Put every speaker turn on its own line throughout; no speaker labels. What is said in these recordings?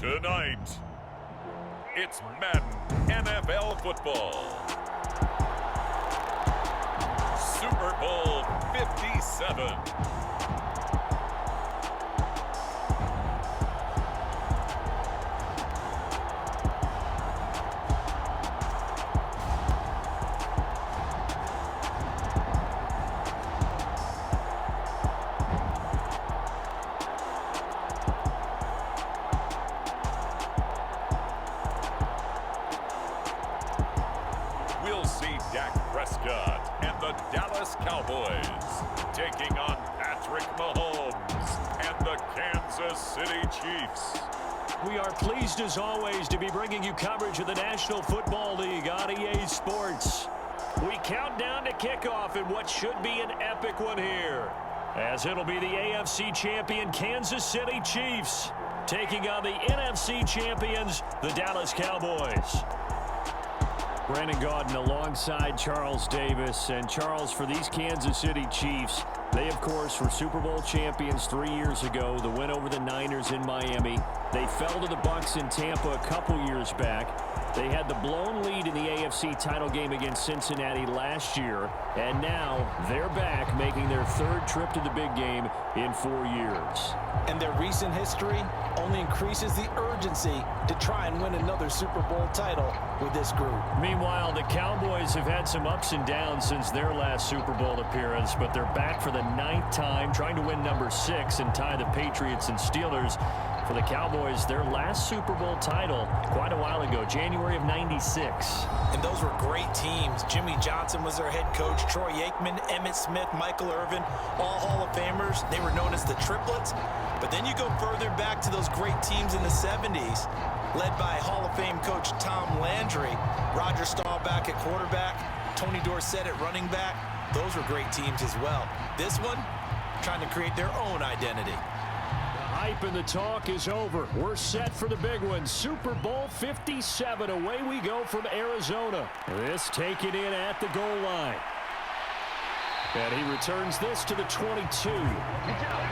Tonight, it's Madden NFL football. Super Bowl 57. And the Dallas Cowboys taking on Patrick Mahomes and the Kansas City Chiefs.
We are pleased as always to be bringing you coverage of the National Football League on EA Sports. We count down to kickoff in what should be an epic one here, as it'll be the AFC champion Kansas City Chiefs taking on the NFC champions, the Dallas Cowboys. Brandon Gaudin alongside Charles Davis. And Charles, for these Kansas City Chiefs, they, of course, were Super Bowl champions 3 years ago. The win over the Niners in Miami. They fell to the Bucs in Tampa a couple years back. They had the blown lead in the AFC title game against Cincinnati last year. And now they're back, making their third trip to the big game in 4 years.
And their recent history only increases the urgency to try and win another Super Bowl title with this group.
Meanwhile, the Cowboys have had some ups and downs since their last Super Bowl appearance, but they're back for the 9th time, trying to win number 6 and tie the Patriots and Steelers. For the Cowboys, their last Super Bowl title quite a while ago, January of '96.
And those were great teams. Jimmy Johnson was their head coach. Troy Aikman, Emmitt Smith, Michael Irvin, all Hall of Famers. They were known as the Triplets. But then you go further back to those great teams in the 70s, led by Hall of Fame coach Tom Landry, Roger Staubach at quarterback, Tony Dorsett at running back. Those were great teams as well. This one, trying to create their own identity.
Hype and the talk is over. We're set for the big one. Super Bowl 57. Away we go from Arizona. This taken in at the goal line. And he returns this to the 22.
Good job.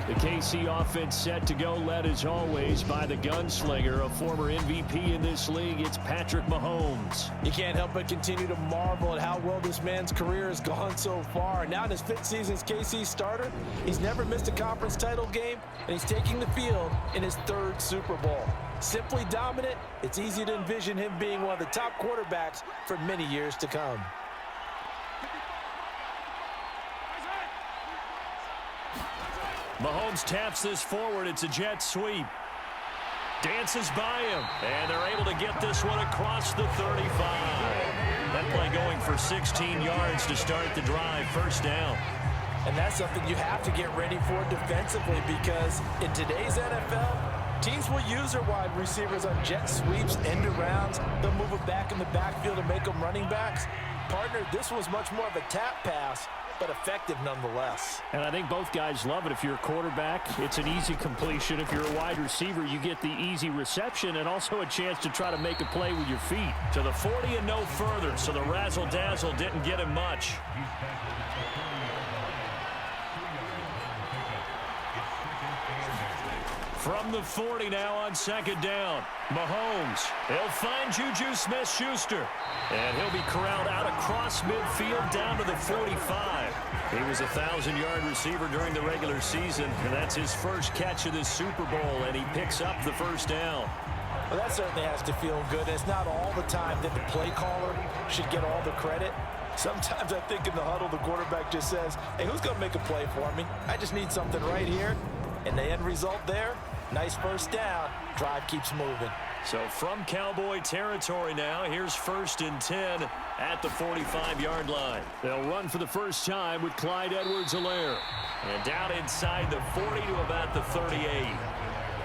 The KC offense set to go, led as always by the gunslinger, a former MVP in this league. It's Patrick Mahomes.
You can't help but continue to marvel at how well this man's career has gone so far. Now in his 5th season as KC starter, he's never missed a conference title game, and he's taking the field in his 3rd Super Bowl. Simply dominant, it's easy to envision him being one of the top quarterbacks for many years to come.
Mahomes taps this forward. It's a jet sweep. Dances by him. And they're able to get this one across the 35. That play going for 16 yards to start the drive. First down.
And that's something you have to get ready for defensively, because in today's NFL, teams will use their wide receivers on jet sweeps, end arounds. They'll move them back in the backfield and make them running backs. Partner, this was much more of a tap pass, but effective nonetheless.
And I think both guys love it. If you're a quarterback, it's an easy completion. If you're a wide receiver, you get the easy reception and also a chance to try to make a play with your feet. To the 40 and no further, so the razzle-dazzle didn't get him much. From the 40 now on 2nd down. Mahomes, he'll find Juju Smith-Schuster. And he'll be corralled out across midfield down to the 45. He was a 1,000-yard receiver during the regular season, and that's his first catch of this Super Bowl, and he picks up the first down.
Well, that certainly has to feel good. And it's not all the time that the play caller should get all the credit. Sometimes I think in the huddle, the quarterback just says, hey, who's going to make a play for me? I just need something right here. And the end result there, nice first down. Drive keeps moving.
So from Cowboy territory now, here's 1st and 10 at the 45-yard line. They'll run for the first time with Clyde Edwards-Helaire. And down inside the 40 to about the 38.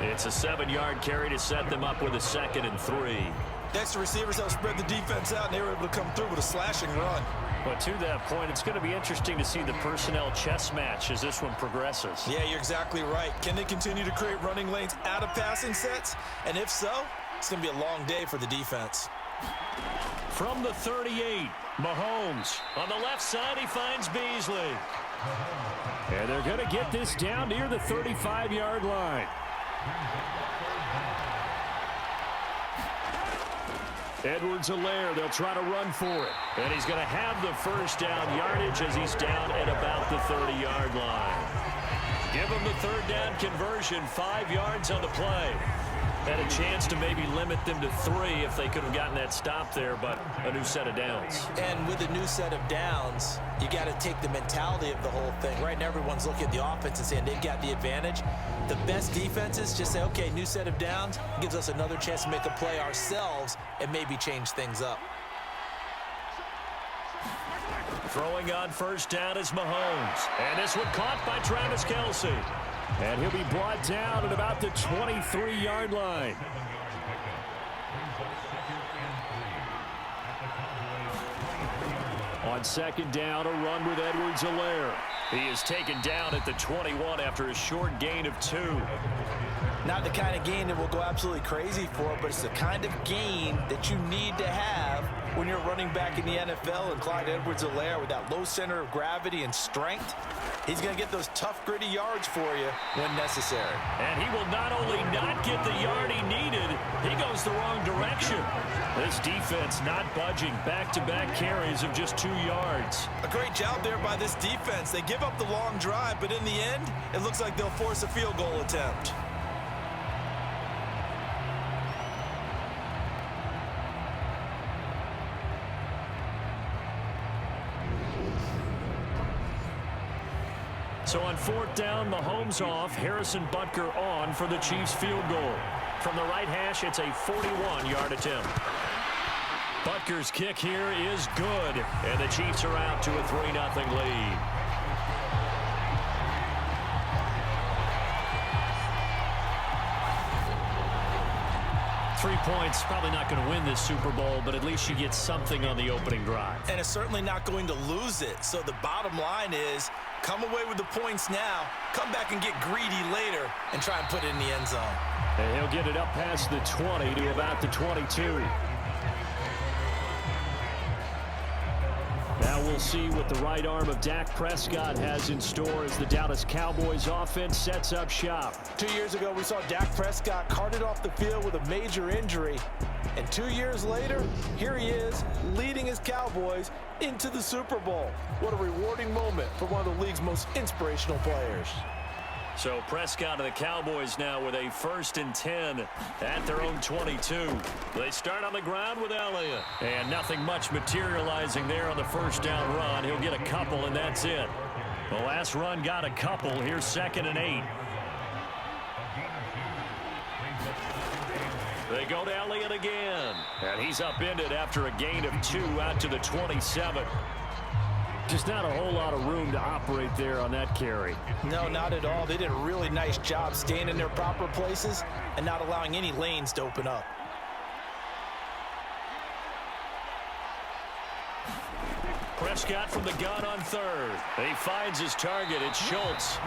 It's a 7-yard carry to set them up with a 2nd and 3.
Next, the receivers help spread the defense out, and they were able to come through with a slashing run.
But to that point, it's going to be interesting to see the personnel chess match as this one progresses.
Yeah, you're exactly right. Can they continue to create running lanes out of passing sets? And if so, it's going to be a long day for the defense.
From the 38, Mahomes on the left side, he finds Beasley. And they're going to get this down near the 35-yard line. Edwards-Helaire, they'll try to run for it. And he's going to have the first down yardage as he's down at about the 30-yard line. Give him the third down conversion, 5 yards on the play. Had a chance to maybe limit them to 3 if they could have gotten that stop there, but a new set of downs.
And with a new set of downs, you got to take the mentality of the whole thing. Right now, everyone's looking at the offense and saying they've got the advantage. The best defenses just say, okay, new set of downs gives us another chance to make a play ourselves and maybe change things up.
Throwing on first down is Mahomes. And this one caught by Travis Kelce. And he'll be brought down at about the 23-yard line. On second down, a run with Edwards-Helaire. He is taken down at the 21 after a short gain of 2.
Not the kind of gain that we'll go absolutely crazy for, but it's the kind of gain that you need to have when you're running back in the NFL. And Clyde Edwards-Helaire, with that low center of gravity and strength, he's going to get those tough, gritty yards for you when necessary.
And he will not only not get the yard he needed, he goes the wrong direction. This defense not budging. Back-to-back carries of just 2 yards.
A great job there by this defense. They give up the long drive, but in the end, it looks like they'll force a field goal attempt.
So on fourth down, Mahomes off, Harrison Butker on for the Chiefs field goal. From the right hash, it's a 41-yard attempt. Butker's kick here is good, and the Chiefs are out to a 3-0 lead. Points, probably not going to win this Super Bowl, but at least you get something on the opening drive.
And it's certainly not going to lose it. So the bottom line is, come away with the points now, come back and get greedy later, and try and put it in the end zone.
And he'll get it up past the 20 to about the 22. Now we'll see what the right arm of Dak Prescott has in store as the Dallas Cowboys offense sets up shop.
2 years ago, we saw Dak Prescott carted off the field with a major injury. And 2 years later, here he is leading his Cowboys into the Super Bowl. What a rewarding moment for one of the league's most inspirational players.
So Prescott and the Cowboys now with a 1st and 10 at their own 22. They start on the ground with Elliott. And nothing much materializing there on the first down run. He'll get a couple, and that's it. The last run got a couple. Here's 2nd and 8. They go to Elliott again. And he's upended after a gain of 2 out to the 27. Just not a whole lot of room to operate there on that carry.
No, not at all. They did a really nice job staying in their proper places and not allowing any lanes to open up.
Prescott from the gun on 3rd. He finds his target. It's Schultz.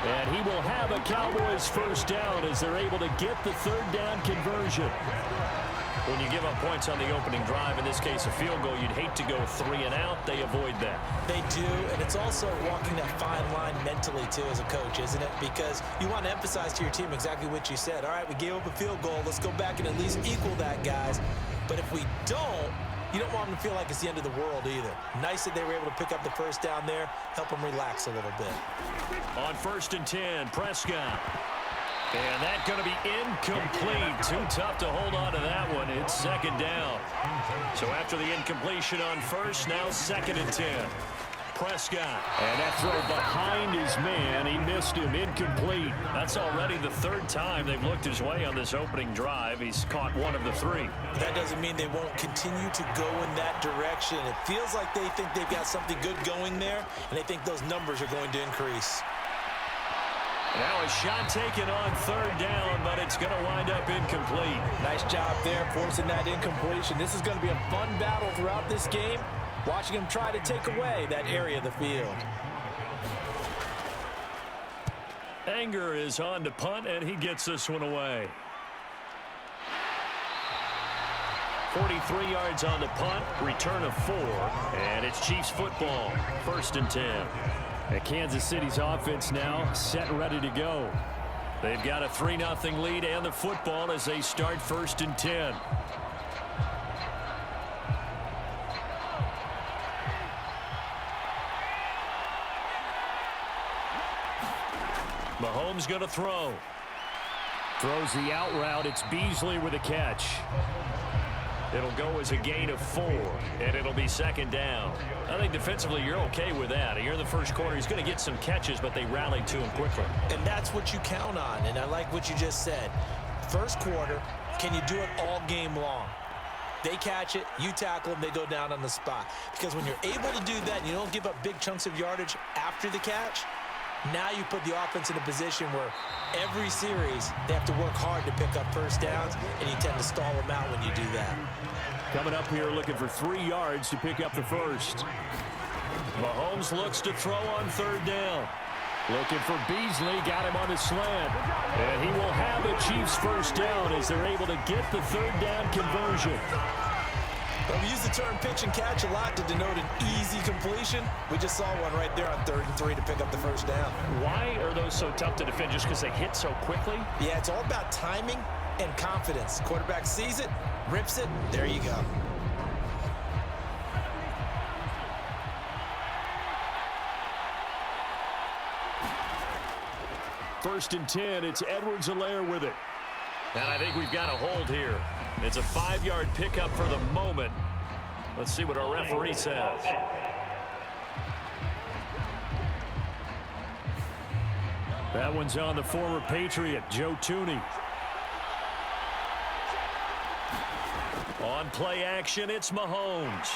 And he will have a Cowboys first down as they're able to get the 3rd down conversion. When you give up points on the opening drive, in this case a field goal, you'd hate to go 3 and out. They avoid that.
They do, and it's also walking that fine line mentally, too, as a coach, isn't it? Because you want to emphasize to your team exactly what you said. All right, we gave up a field goal. Let's go back and at least equal that, guys. But if we don't, you don't want them to feel like it's the end of the world either. Nice that they were able to pick up the first down there, help them relax a little bit.
On 1st and 10, Prescott. And that's going to be incomplete. Too tough to hold on to that one. It's 2nd down. So after the incompletion on 1st, now 2nd and 10. Prescott. And that throw behind his man. He missed him. Incomplete. That's already the 3rd time they've looked his way on this opening drive. He's caught 1 of the 3.
That doesn't mean they won't continue to go in that direction. It feels like they think they've got something good going there, and they think those numbers are going to increase.
Now a shot taken on 3rd down, but it's going to wind up incomplete.
Nice job there forcing that incompletion. This is going to be a fun battle throughout this game, watching him try to take away that area of the field.
Anger is on to punt, and he gets this one away. 43 yards on the punt, return of 4, and it's Chiefs football, 1st and 10. And Kansas City's offense now set and ready to go. They've got a 3-0 lead and the football as they start 1st and 10. Mahomes going to throw. Throws the out route. It's Beasley with a catch. It'll go as a gain of 4, and it'll be 2nd down. I think defensively you're okay with that. Here in the first quarter, he's going to get some catches, but they rallied to him quickly.
And that's what you count on, and I like what you just said. First quarter, can you do it all game long? They catch it, you tackle them, they go down on the spot. Because when you're able to do that and you don't give up big chunks of yardage after the catch, now you put the offense in a position where every series they have to work hard to pick up first downs, and you tend to stall them out when you do that.
Coming up here looking for 3 yards to pick up the first. Mahomes looks to throw on 3rd down. Looking for Beasley, got him on the slant. And he will have a Chiefs first down as they're able to get the 3rd down conversion.
Well, we use the term pitch and catch a lot to denote an easy completion. We just saw one right there on 3rd and 3 to pick up the first down.
Why are those so tough to defend? Just because they hit so quickly?
Yeah, it's all about timing and confidence. Quarterback sees it, rips it, there you go.
First and 10, it's Edwards-Helaire with it. And I think we've got a hold here. It's a 5-yard pickup for the moment. Let's see what our referee says. That one's on the former Patriot, Joe Thuney. On play action, it's Mahomes.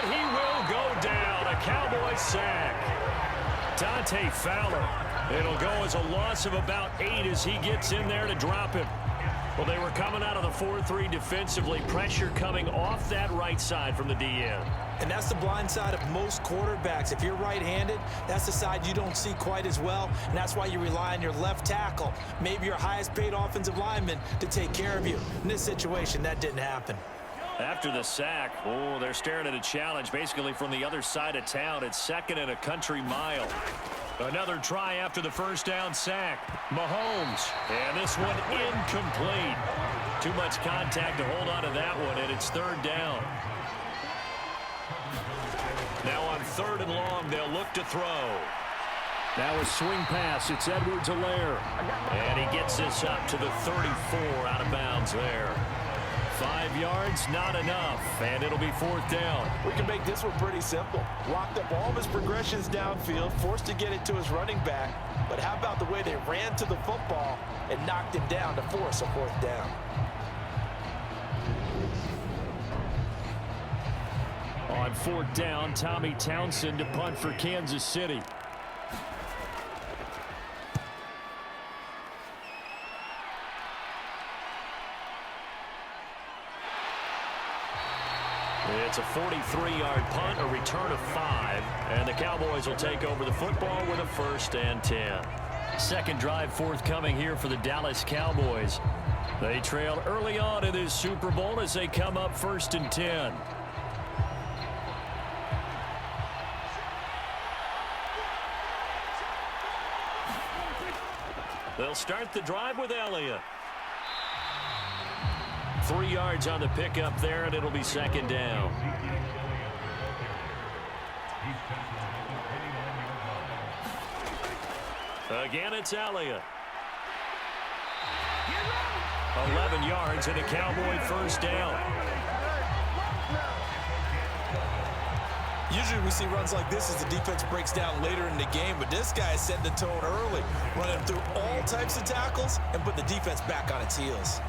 And he will go down. A Cowboy sack. Dante Fowler. It'll go as a loss of about 8 as he gets in there to drop him. Well, they were coming out of the 4-3 defensively. Pressure coming off that right side from the DN.
And that's the blind side of most quarterbacks. If you're right-handed, that's the side you don't see quite as well, and that's why you rely on your left tackle, maybe your highest-paid offensive lineman, to take care of you. In this situation, that didn't happen.
After the sack, oh, they're staring at a challenge basically from the other side of town. It's 2nd and a country mile. Another try after the first down sack. Mahomes. And this one incomplete. Too much contact to hold on to that one, and it's 3rd down. Now on 3rd and long, they'll look to throw. Now a swing pass. It's Edwards-Helaire. And he gets this up to the 34 out of bounds there. 5 yards, not enough, and it'll be 4th down.
We can make this one pretty simple. Locked up all of his progressions downfield, forced to get it to his running back. But how about the way they ran to the football and knocked him down to force a 4th down?
On 4th down, Tommy Townsend to punt for Kansas City. It's a 43-yard punt, a return of 5, and the Cowboys will take over the football with a 1st and 10. Second drive forthcoming here for the Dallas Cowboys. They trail early on in this Super Bowl as they come up 1st and 10. They'll start the drive with Elliott. 3 yards on the pickup there, and it'll be 2nd down. Again, it's Elliott. 11 yards and a Cowboy 1st down.
Usually we see runs like this as the defense breaks down later in the game, but this guy is setting the tone early, running through all types of tackles and put the defense back on its heels.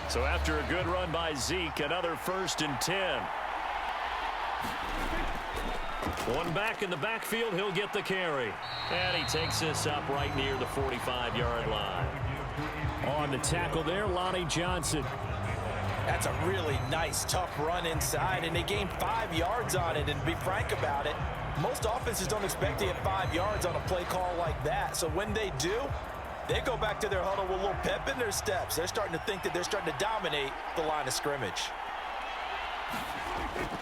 So after a good run by Zeke, another 1st and 10. One back in the backfield, he'll get the carry. And he takes this up right near the 45-yard line. On the tackle there, Lonnie Johnson.
That's a really nice, tough run inside, and they gained 5 yards on it. And to be frank about it,
Most offenses don't expect to get 5 yards on a play call like that. So when they do, they go back to their huddle with a little pep in their steps. They're starting to think that they're starting to dominate the line of scrimmage.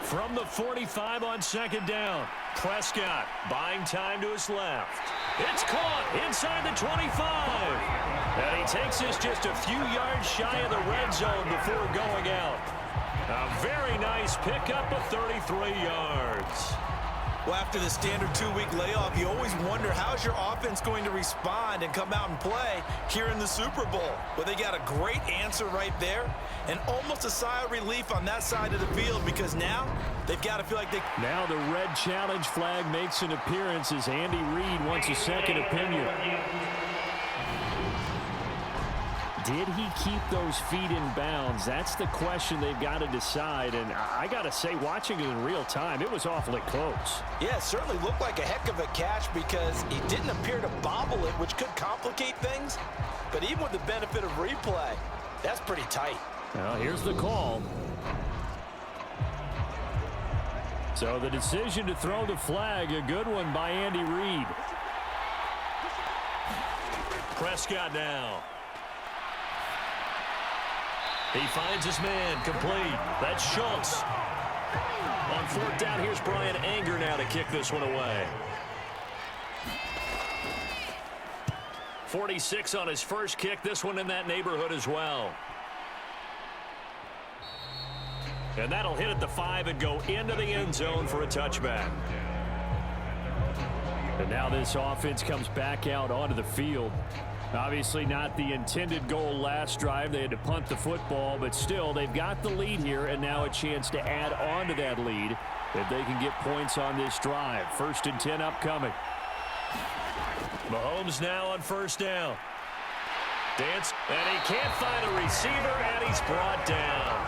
From the 45 on second down, Prescott buying time to his left. It's caught inside the 25. And he takes this just a few yards shy of the red zone before going out. A very nice pickup of 33 yards.
Well, after the standard 2-week layoff, you always wonder how's your offense going to respond and come out and play here in the Super Bowl. Well, they got a great answer right there and almost a sigh of relief on that side of the field because now they've got to feel like they...
Now the red challenge flag makes an appearance as Andy Reid wants a second opinion. Did he keep those feet in bounds? That's the question they've got to decide. And I got to say, watching it in real time, it was awfully close.
Yeah, it certainly looked like a heck of a catch because he didn't appear to bobble it, which could complicate things. But even with the benefit of replay, that's pretty tight.
Well, here's the call. So the decision to throw the flag, a good one by Andy Reid. Prescott now. He finds his man, complete. That's Schultz. On fourth down, here's Brian Anger now to kick this one away. 46 on his first kick, this one in that neighborhood as well. And that'll hit at the 5 and go into the end zone for a touchback. And now this offense comes back out onto the field. Obviously not the intended goal last drive. They had to punt the football, but still they've got the lead here and now a chance to add on to that lead if they can get points on this drive. 1st and 10 upcoming. Mahomes now on first down. Dance, and he can't find a receiver, and he's brought down.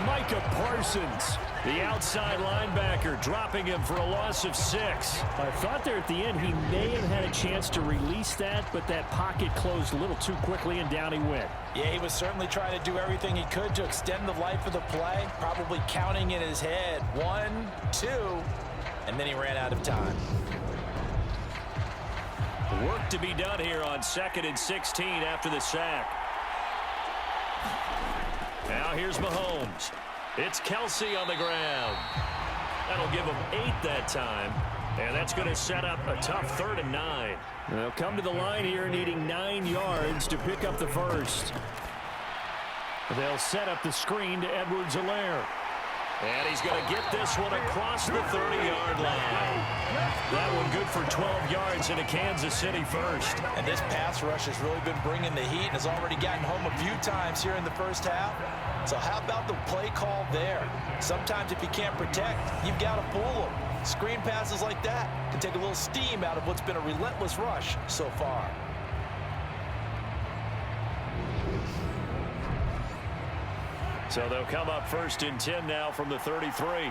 Micah Parsons, the outside linebacker, dropping him for a loss of 6. I thought there at the end he may have had a chance to release that, but that pocket closed a little too quickly, and down he went.
Yeah, he was certainly trying to do everything he could to extend the life of the play, probably counting in his head 1, 2, and then he ran out of time.
Work to be done here on 2nd and 16 after the sack. Now here's Mahomes. It's Kelsey on the ground. That'll give him 8 that time. And that's going to set up a tough 3rd and 9. They'll come to the line here needing 9 yards to pick up the first. They'll set up the screen to Edwards-Helaire. And he's going to get this one across the 30-yard line. That one good for 12 yards into Kansas City first.
And this pass rush has really been bringing the heat and has already gotten home a few times here in the first half. So how about the play call there? Sometimes if you can't protect, you've got to fool them. Screen passes like that can take a little steam out of what's been a relentless rush so far.
So they'll come up 1st and 10 now from the 33.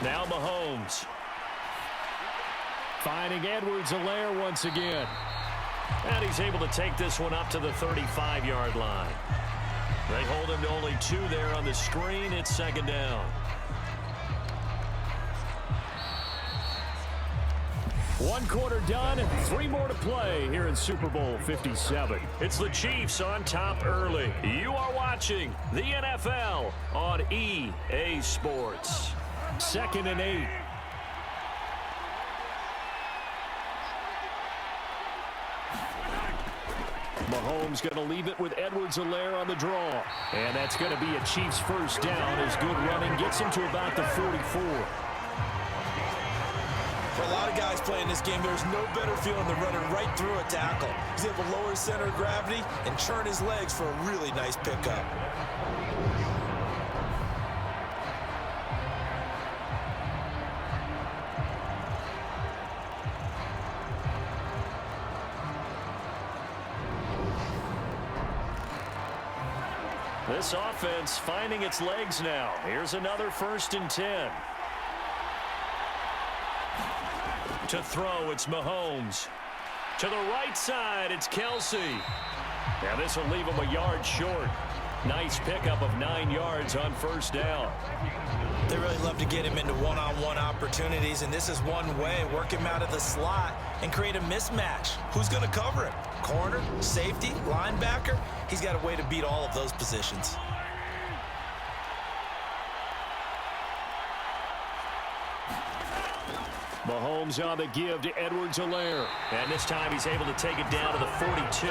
Now Mahomes. Finding Edwards-Helaire once again. And he's able to take this one up to the 35-yard line. They hold him to only 2 there on the screen. It's 2nd down. 1 quarter done, 3 more to play here in Super Bowl 57. It's the Chiefs on top early. You are watching the NFL on EA Sports. 2nd and 8. Mahomes going to leave it with Edwards-Helaire on the draw. And that's going to be a Chiefs first down as good running gets him to about the 44.
For a lot of guys playing this game, there's no better feeling than running right through a tackle. He's able to lower his center of gravity and churn his legs for a really nice pickup.
This offense finding its legs now. Here's another 1st and 10. To throw, it's Mahomes. To the right side, it's Kelsey. Now this will leave him a yard short. Nice pickup of 9 yards on first down.
They really love to get him into one-on-one opportunities, and this is one way. Work him out of the slot and create a mismatch. Who's going to cover him? Corner, safety, linebacker? He's got a way to beat all of those positions.
Mahomes on the give to Edwards-Helaire. And this time he's able to take it down to the 42.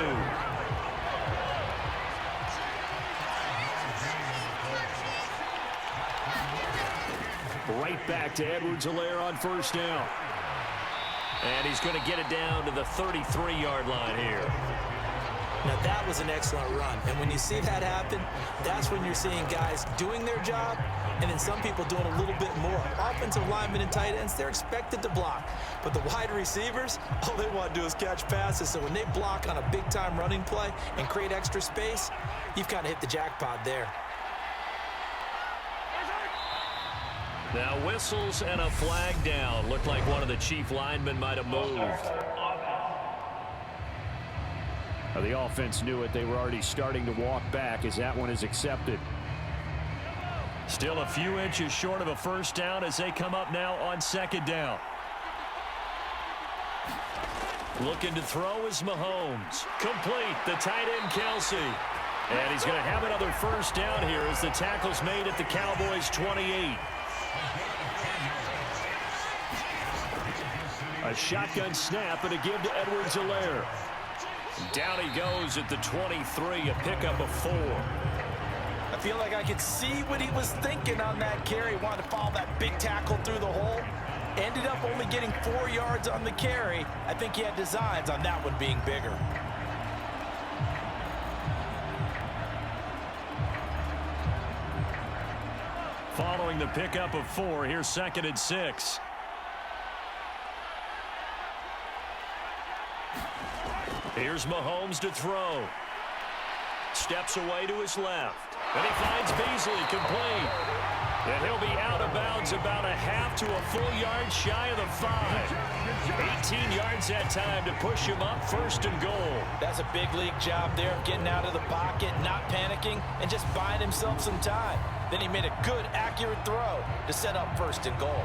Right back to Edwards-Helaire on first down. And he's going to get it down to the 33-yard line here.
Now that was an excellent run. And when you see that happen, that's when you're seeing guys doing their job and then some people doing a little bit more. Offensive linemen and tight ends, they're expected to block. But the wide receivers, all they want to do is catch passes. So when they block on a big-time running play and create extra space, you've kind of hit the jackpot there.
Now whistles and a flag down. Looked like one of the Chief linemen might have moved. Now the offense knew it. They were already starting to walk back as that one is accepted. Still a few inches short of a first down as they come up now on second down. Looking to throw is Mahomes. Complete, the tight end Kelsey. And he's going to have another first down here as the tackle's made at the Cowboys 28. A shotgun snap and a give to Edwards-Helaire. Down he goes at the 23, a pickup of 4.
I feel like I could see what he was thinking on that carry. Wanted to follow that big tackle through the hole. Ended up only getting 4 yards on the carry. I think he had designs on that one being bigger.
Following the pickup of 4, here's 2nd and 6. Here's Mahomes to throw. Steps away to his left. And he finds Beasley complete. And he'll be out of bounds about a half to a full yard shy of the 5. 18 yards that time to push him up 1st and goal.
That's a big league job there of getting out of the pocket, not panicking, and just buying himself some time. Then he made a good, accurate throw to set up 1st and goal.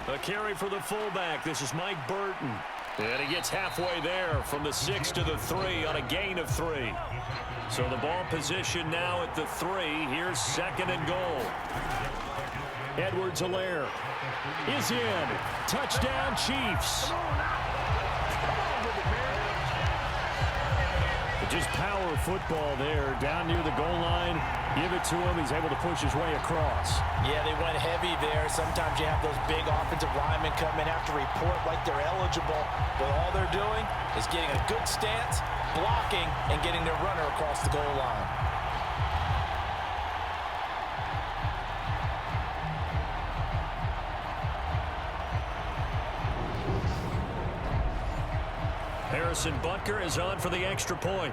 A carry for the fullback. This is Mike Burton. And he gets halfway there from the 6 to the 3 on a gain of 3. So the ball position now at the 3. Here's 2nd and goal. Edwards-Helaire is in. Touchdown, Chiefs. Just power football there. Down near the goal line. Give it to him. He's able to push his way across.
Yeah, they went heavy there. Sometimes you have those big offensive linemen come in, have to report like they're eligible. But all they're doing is getting a good stance, blocking, and getting their runner across the goal line.
Harrison Butker is on for the extra point.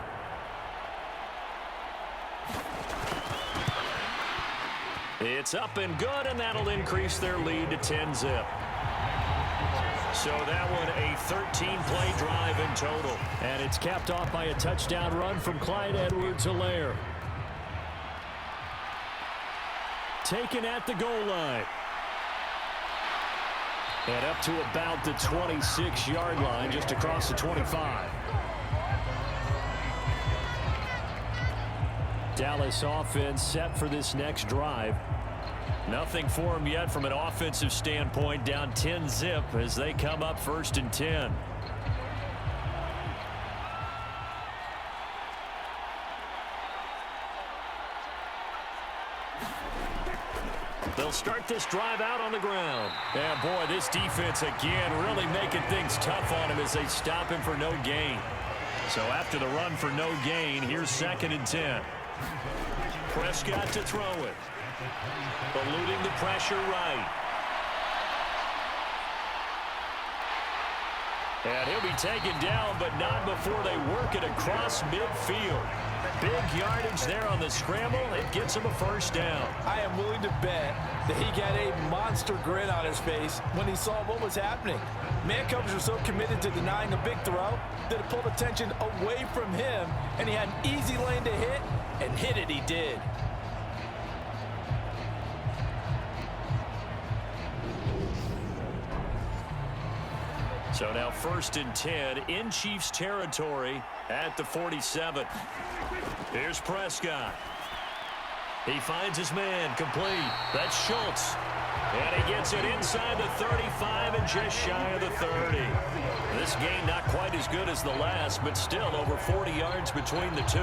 It's up and good, and that'll increase their lead to 10-zip. So that one a 13-play drive in total. And it's capped off by a touchdown run from Clyde Edwards-Helaire. Taken at the goal line. And up to about the 26-yard line, just across the 25. Dallas offense set for this next drive. Nothing for them yet from an offensive standpoint, down 10-zip as they come up 1st and 10. They'll start this drive out on the ground. And boy, this defense again really making things tough on him as they stop him for no gain. So after the run for no gain, here's 2nd and 10. Prescott to throw it. Eluding the pressure right. And he'll be taken down, but not before they work it across midfield. Big yardage there on the scramble. It gets him a first down.
I am willing to bet that he got a monster grin on his face when he saw what was happening. Man coverage was so committed to denying a big throw that it pulled attention away from him, and he had an easy lane to hit, and hit it he did.
So now 1st and 10 in Chiefs territory at the 47. Here's Prescott. He finds his man complete. That's Schultz. And he gets it inside the 35 and just shy of the 30. This game not quite as good as the last, but still over 40 yards between the two.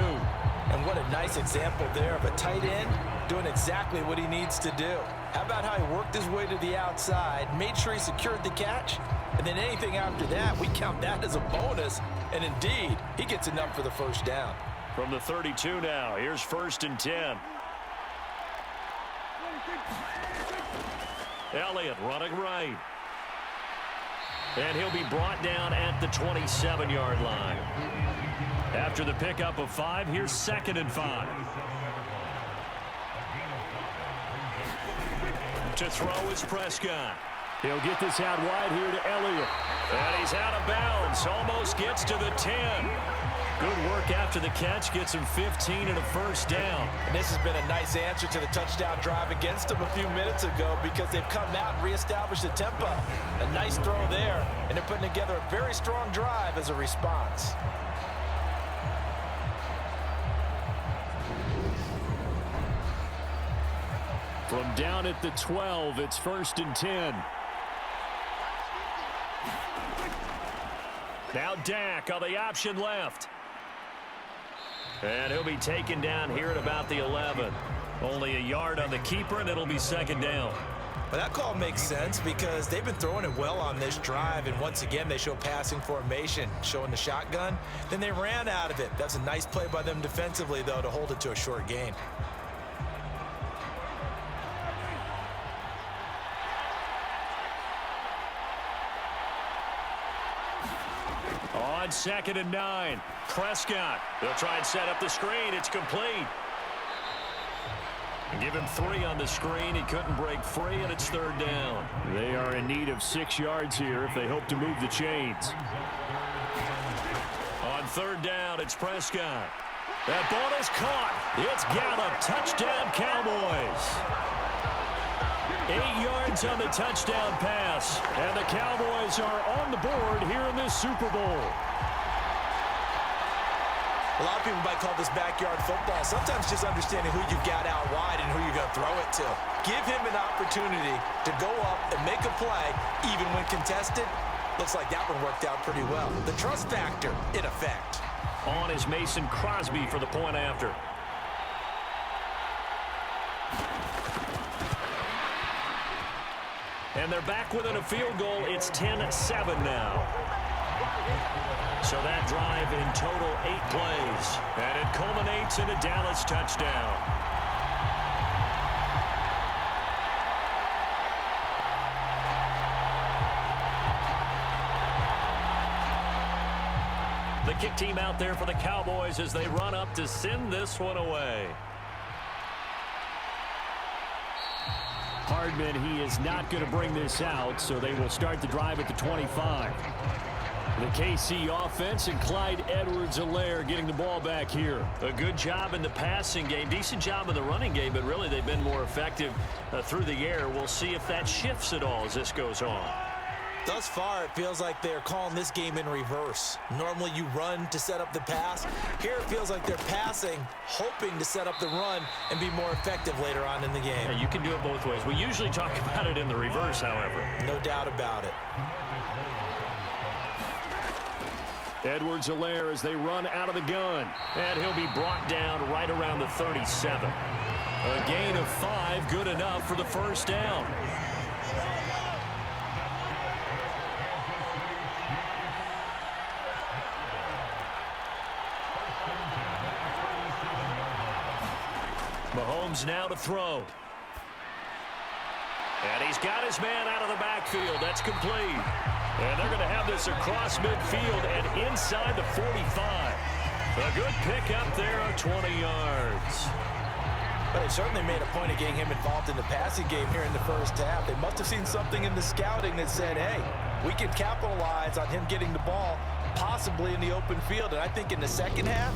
And what a nice example there of a tight end doing exactly what he needs to do. How about how he worked his way to the outside, made sure he secured the catch, and then anything after that, we count that as a bonus. And indeed, he gets enough for the first down.
From the 32 now, here's 1st and 10. Elliott running right. And he'll be brought down at the 27-yard line. After the pickup of 5, here's 2nd and 5. To throw is Prescott. He'll get this out wide here to Elliott. And he's out of bounds. Almost gets to the 10. Good work after the catch. Gets him 15 and a first down.
And this has been a nice answer to the touchdown drive against them a few minutes ago because they've come out and reestablished the tempo. A nice throw there, and they're putting together a very strong drive as a response.
From down at the 12, it's 1st and 10. Now Dak on the option left. And he'll be taken down here at about the 11. Only a yard on the keeper, and it'll be 2nd down.
Well, that call makes sense because they've been throwing it well on this drive, and once again, they show passing formation, showing the shotgun. Then they ran out of it. That's a nice play by them defensively, though, to hold it to a short gain.
On 2nd and 9, Prescott. They'll try and set up the screen. It's complete. Give him 3 on the screen. He couldn't break free, and it's 3rd down. They are in need of 6 yards here if they hope to move the chains. On 3rd down, it's Prescott. That ball is caught. It's Gallup. Touchdown, Cowboys. 8 yards on the touchdown pass. And the Cowboys are on the board here in this Super Bowl.
A lot of people might call this backyard football. Sometimes just understanding who you've got out wide and who you're going to throw it to. Give him an opportunity to go up and make a play, even when contested. Looks like that one worked out pretty well. The trust factor in effect.
On is Mason Crosby for the point after. And they're back within a field goal. It's 10-7 now. So that drive in total 8 plays. And it culminates in a Dallas touchdown. The kick team out there for the Cowboys as they run up to send this one away. Hardman, he is not going to bring this out, so they will start the drive at the 25. The KC offense and Clyde Edwards-Helaire getting the ball back here. A good job in the passing game, decent job in the running game, but really they've been more effective through the air. We'll see if that shifts at all as this goes on.
Thus far, it feels like they're calling this game in reverse. Normally, you run to set up the pass. Here, it feels like they're passing, hoping to set up the run and be more effective later on in the game.
Yeah, you can do it both ways. We usually talk about it in the reverse, however.
No doubt about it.
Edwards-Helaire as they run out of the gun. And he'll be brought down right around the 37. A gain of 5, good enough for the first down. Mahomes now to throw. And he's got his man out of the backfield. That's complete. And they're going to have this across midfield and inside the 45. A good pick up there of 20 yards.
But they certainly made a point of getting him involved in the passing game here in the first half. They must have seen something in the scouting that said, hey, we can capitalize on him getting the ball possibly in the open field. And I think in the second half,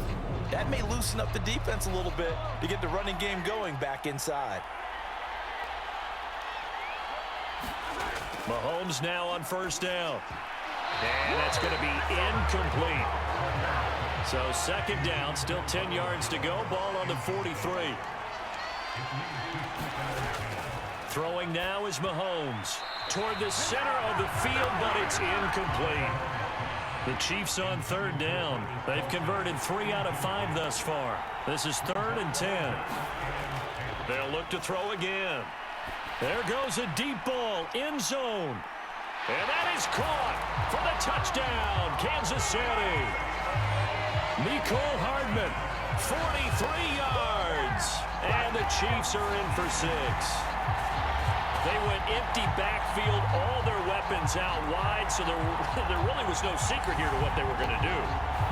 that may loosen up the defense a little bit to get the running game going back inside.
Mahomes now on first down. And that's going to be incomplete. So second down, still 10 yards to go. Ball on the 43. Throwing now is Mahomes. Toward the center of the field, but it's incomplete. The Chiefs on third down. They've converted 3 out of 5 thus far. This is 3rd and 10. They'll look to throw again. There goes a deep ball, end zone. And that is caught for the touchdown, Kansas City. Nicole Hardman, 43 yards. And the Chiefs are in for 6. They went empty backfield, all their weapons out wide, so there really was no secret here to what they were going to do.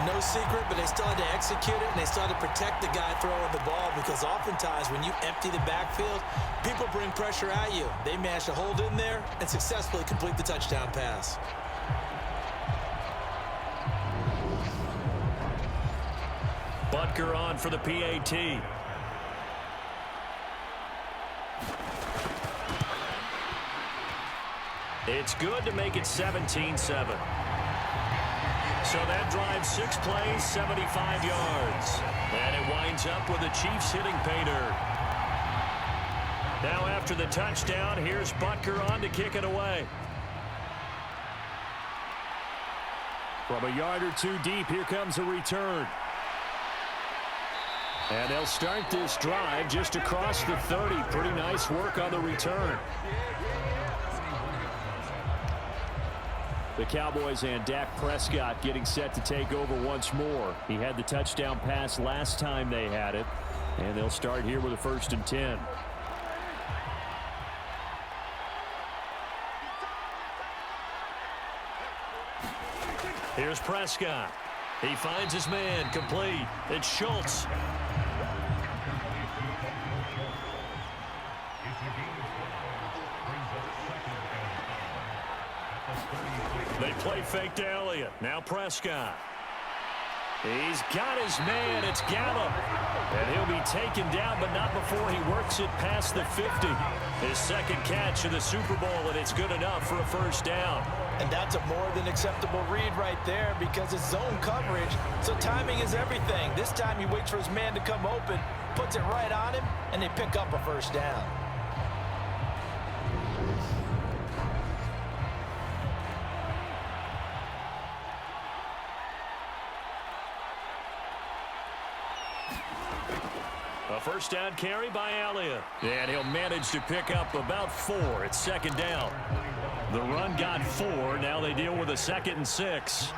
No secret, but they still had to execute it, and they still had to protect the guy throwing the ball, because oftentimes when you empty the backfield, people bring pressure at you. They managed to hold in there and successfully complete the touchdown pass.
Butker on for the PAT. It's good to make it 17-7. So that drives 6 plays, 75 yards. And it winds up with the Chiefs hitting pay dirt. Now after the touchdown, here's Butker on to kick it away. From a yard or 2 deep, here comes a return. And they'll start this drive just across the 30. Pretty nice work on the return. The Cowboys and Dak Prescott getting set to take over once more. He had the touchdown pass last time they had it. And they'll start here with a 1st and 10. Here's Prescott. He finds his man, complete. It's Schultz. They play fake to Elliott. Now Prescott. He's got his man. It's Gallup. And he'll be taken down, but not before he works it past the 50. His second catch of the Super Bowl, and it's good enough for a 1st down.
And that's a more than acceptable read right there, because it's zone coverage, so timing is everything. This time he waits for his man to come open, puts it right on him, and they pick up a 1st down.
A 1st down carry by Elliott. And he'll manage to pick up about 4. It's 2nd down. The run got 4. Now they deal with a 2nd and 6.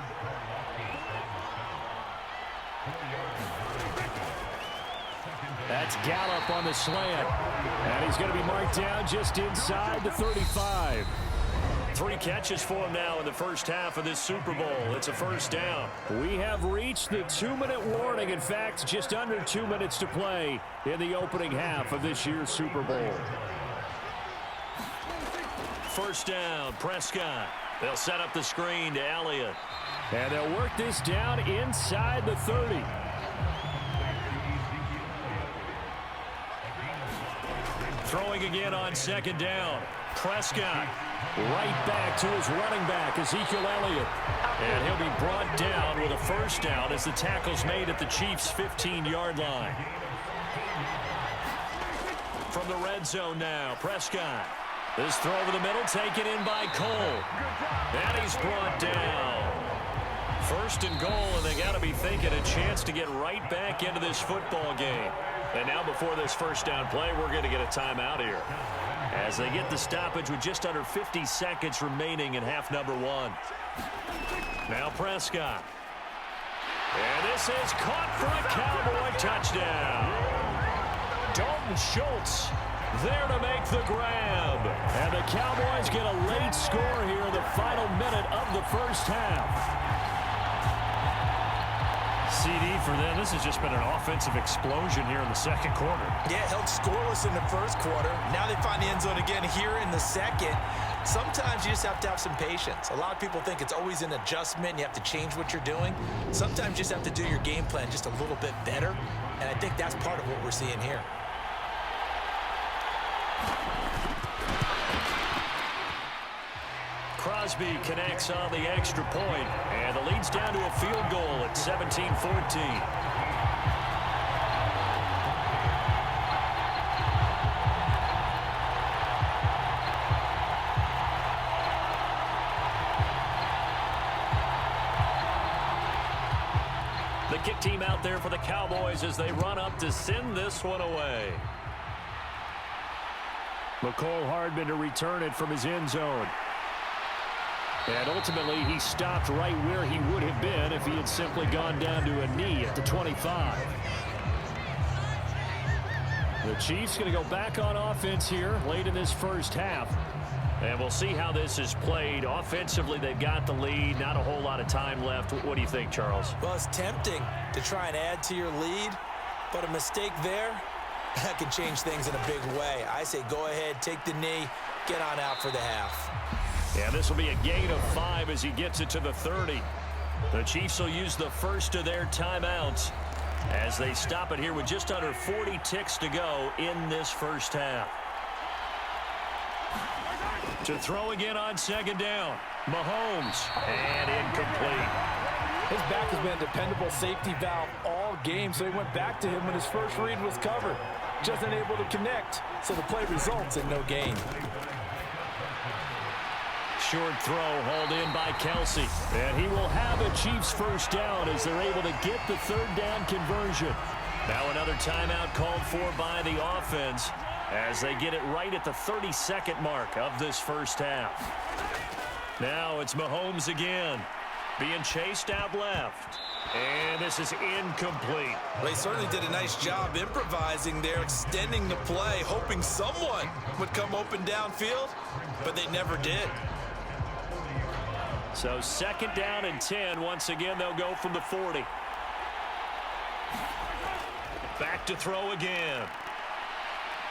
That's Gallup on the slant. And he's going to be marked down just inside the 35. 3 catches for him now in the first half of this Super Bowl. It's a 1st down. We have reached the 2-minute warning. In fact, just under 2 minutes to play in the opening half of this year's Super Bowl. 1st down, Prescott. They'll set up the screen to Elliott. And they'll work this down inside the 30. Throwing again on 2nd down. Prescott right back to his running back, Ezekiel Elliott. And he'll be brought down with a 1st down as the tackle's made at the Chiefs' 15-yard line. From the red zone now, Prescott. This throw over the middle taken in by Cole. And he's brought down. 1st and goal, and they got to be thinking a chance to get right back into this football game. And now before this 1st down play, we're going to get a timeout here, as they get the stoppage with just under 50 seconds remaining in half number 1. Now Prescott. And this is caught for a Cowboy touchdown. Dalton Schultz There to make the grab. And the Cowboys get a late score here in the final minute of the first half. CD for them, this has just been an offensive explosion here in the second quarter.
Yeah, held scoreless in the first quarter. Now they find the end zone again here in the second. Sometimes you just have to have some patience. A lot of people think it's always an adjustment. You have to change what you're doing. Sometimes you just have to do your game plan just a little bit better. And I think that's part of what we're seeing here.
Crosby connects on the extra point, and the lead's down to a field goal at 17-14. The kick team out there for the Cowboys as they run up to send this one away. McCole Hardman to return it from his end zone. And ultimately, he stopped right where he would have been if he had simply gone down to a knee at the 25. The Chiefs going to go back on offense here late in this first half. And we'll see how this is played. Offensively, they've got the lead. Not a whole lot of time left. What do you think, Charles?
Well, it's tempting to try and add to your lead, but a mistake there, that can change things in a big way. I say go ahead, take the knee, get on out for the half.
Yeah, this will be a gain of 5 as he gets it to the 30. The Chiefs will use the first of their timeouts as they stop it here with just under 40 ticks to go in this first half. To throw again on second down. Mahomes, and incomplete.
His back has been a dependable safety valve all game, so he went back to him when his first read was covered. Just unable to connect, so the play results in no gain.
Short throw hauled in by Kelsey. And he will have a Chiefs first down as they're able to get the third down conversion. Now another timeout called for by the offense as they get it right at the 32nd mark of this first half. Now it's Mahomes again, being chased out left. And this is incomplete.
Well, he certainly did a nice job improvising there, extending the play, hoping someone would come open downfield, but they never did.
So second down and 10. Once again, they'll go from the 40. Back to throw again.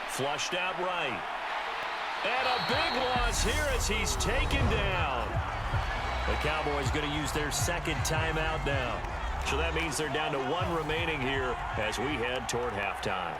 Flushed out right. And a big loss here as he's taken down. The Cowboys going to use their second timeout now. So that means they're down to 1 remaining here as we head toward halftime.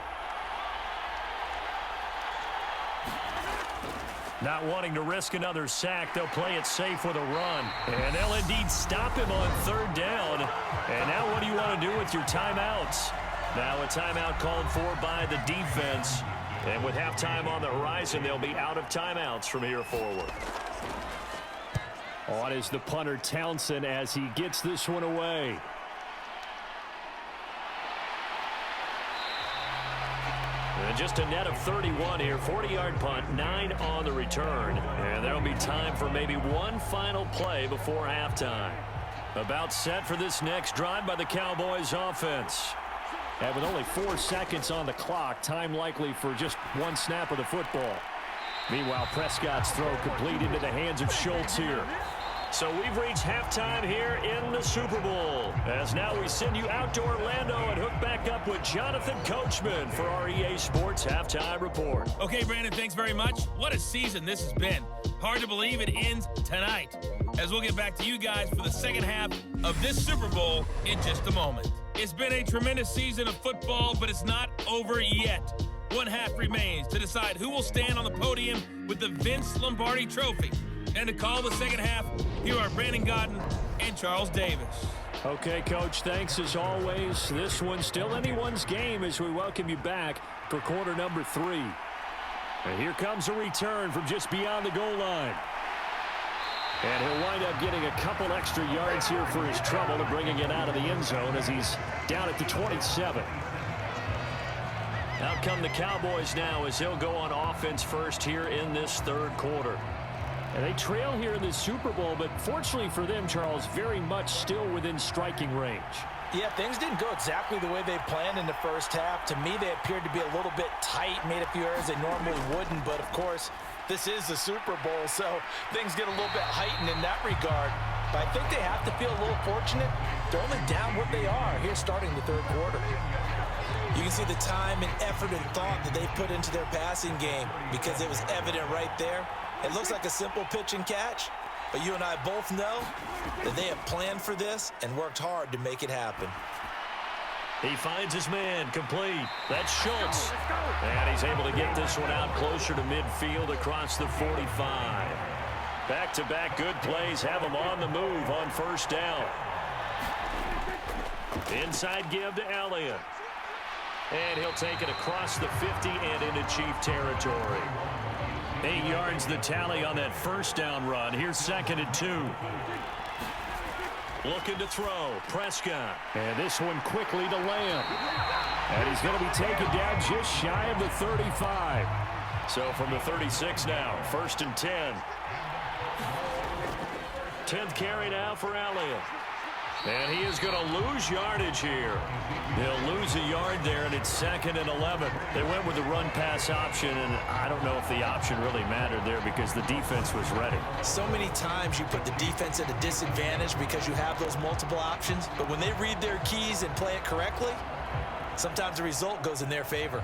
Not wanting to risk another sack, they'll play it safe with a run. And they'll indeed stop him on third down. And now what do you want to do with your timeouts? Now a timeout called for by the defense. And with halftime on the horizon, they'll be out of timeouts from here forward. On is the punter Townsend as he gets this one away. And just a net of 31 here, 40-yard punt, 9 on the return. And there'll be time for maybe one final play before halftime. About set for this next drive by the Cowboys offense. And with only 4 seconds on the clock, time likely for just one snap of the football. Meanwhile, Prescott's throw complete into the hands of Schultz here. So we've reached halftime here in the Super Bowl. As now we send you out to Orlando and hook back up with Jonathan Coachman for our EA Sports Halftime Report.
Okay, Brandon, thanks very much. What a season this has been. Hard to believe it ends tonight, as we'll get back to you guys for the second half of this Super Bowl in just a moment. It's been a tremendous season of football, but it's not over yet. One half remains to decide who will stand on the podium with the Vince Lombardi Trophy. And to call the second half, here are Brandon Godden and Charles Davis.
Okay, Coach, thanks as always. This one's still anyone's game as we welcome you back for quarter number 3. And here comes a return from just beyond the goal line. And he'll wind up getting a couple extra yards here for his trouble and bringing it out of the end zone as he's down at the 27. Out come the Cowboys now as he'll go on offense first here in this third quarter. And they trail here in the Super Bowl, but fortunately for them, Charles, very much still within striking range.
Yeah, things didn't go exactly the way they planned in the first half. To me, they appeared to be a little bit tight, made a few errors they normally wouldn't. But, of course, this is the Super Bowl, so things get a little bit heightened in that regard. But I think they have to feel a little fortunate. They're only down what they are here starting the third quarter.
You can see the time and effort and thought that they put into their passing game because it was evident right there. It looks like a simple pitch and catch, but you and I both know that they have planned for this and worked hard to make it happen.
He finds his man, complete. That's Schultz. And he's able to get this one out closer to midfield across the 45. Back-to-back good plays have him on the move on first down. Inside give to Elliott. And he'll take it across the 50 and into Chief territory. 8 yards the tally on that first down run. Here's 2nd and 2. Looking to throw. Prescott. And this one quickly to Lamb. And he's going to be taken down just shy of the 35. So from the 36 now, 1st and 10. 10th carry now for Elliott. And he is going to lose yardage here. They'll lose a yard there, and it's 2nd and 11. They went with the run-pass option, and I don't know if the option really mattered there because the defense was ready.
So many times you put the defense at a disadvantage because you have those multiple options, but when they read their keys and play it correctly, sometimes the result goes in their favor.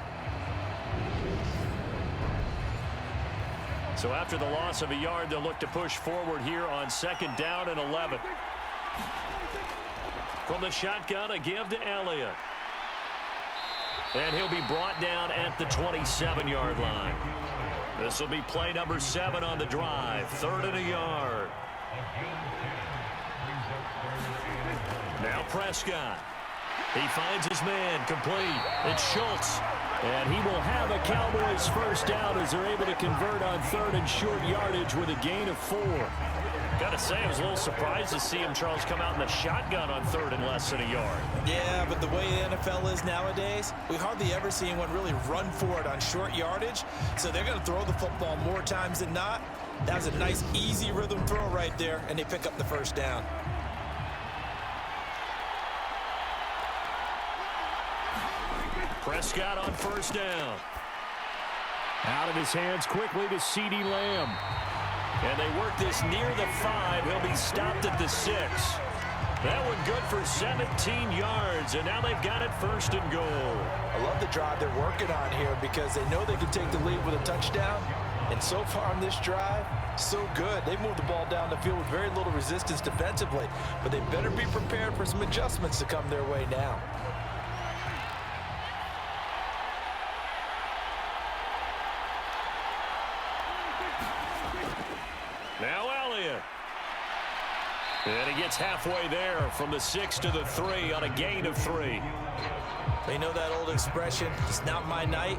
So after the loss of a yard, they'll look to push forward here on 2nd down and 11. From the shotgun, a give to Elliott. And he'll be brought down at the 27-yard line. This will be play number 7 on the drive. 3rd and a yard. Now Prescott. He finds his man, complete. It's Schultz. And he will have a Cowboys first down as they're able to convert on 3rd and short yardage with a gain of 4. Got to say, I was a little surprised to see him, Charles, come out in the shotgun on 3rd and less than a yard.
Yeah, but the way the NFL is nowadays, we hardly ever see anyone really run for it on short yardage. So they're going to throw the football more times than not. That was a nice, easy rhythm throw right there, and they pick up the first down.
Prescott on first down. Out of his hands quickly to CeeDee Lamb. And they work this near the 5. He'll be stopped at the 6. That one good for 17 yards, and now they've got it 1st and goal.
I love the drive they're working on here because they know they can take the lead with a touchdown. And so far on this drive, so good. They moved the ball down the field with very little resistance defensively, but they better be prepared for some adjustments to come their way now.
Now Elliott. And he gets halfway there from the 6 to the 3 on a gain of 3.
They know that old expression, it's not my night.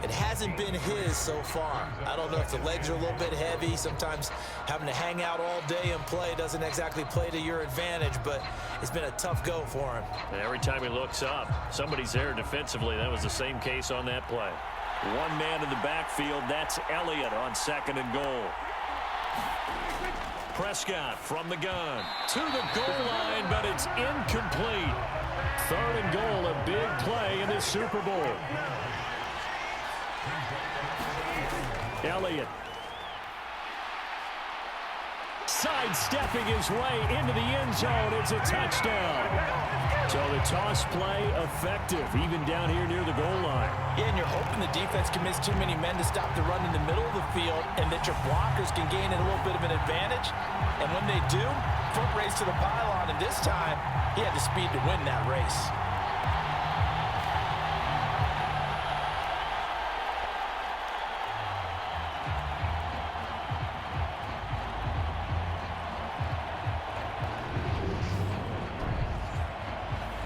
It hasn't been his so far. I don't know if the legs are a little bit heavy. Sometimes having to hang out all day and play doesn't exactly play to your advantage, but it's been a tough go for him.
And every time he looks up, somebody's there defensively. That was the same case on that play. One man in the backfield, that's Elliott on 2nd and goal. Prescott from the gun to the goal line, but it's incomplete. 3rd and goal, a big play in this Super Bowl. Elliott sidestepping his way into the end zone. It's a touchdown. So the toss play effective, even down here near the goal line.
Yeah, and you're hoping the defense can miss too many men to stop the run in the middle of the field and that your blockers can gain a little bit of an advantage. And when they do, foot race to the pylon, and this time, he had the speed to win that race.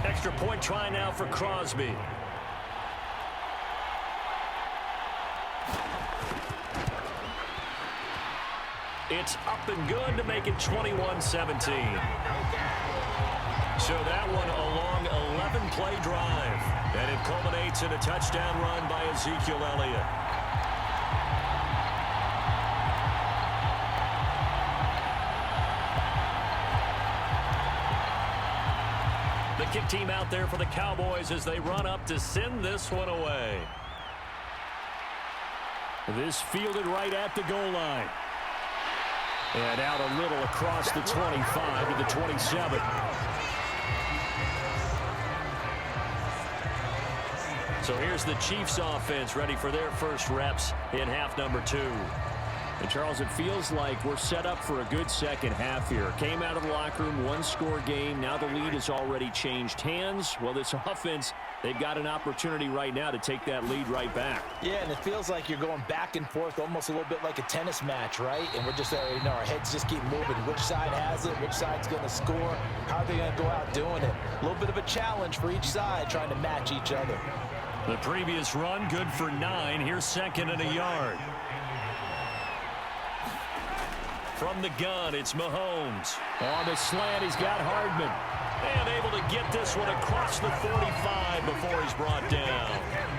Extra point try now for Crosby. It's up and good to make it 21-17. So that one a long 11-play drive. And it culminates in a touchdown run by Ezekiel Elliott. The kick team out there for the Cowboys as they run up to send this one away. This fielded right at the goal line. And out a little across the 25 to the 27. So here's the Chiefs offense ready for their first reps in half number 2. And Charles, it feels like we're set up for a good second half here. Came out of the locker room, one-score game. Now the lead has already changed hands. Well, this offense, they've got an opportunity right now to take that lead right back.
Yeah, and it feels like you're going back and forth almost a little bit like a tennis match, right? And we're just, our heads just keep moving. Which side has it? Which side's going to score? How are they going to go out doing it? A little bit of a challenge for each side trying to match each other.
The previous run, good for 9. Here's second and a yard. From the gun, it's Mahomes. On the slant, he's got Hardman. And able to get this one across the 45 before he's brought down.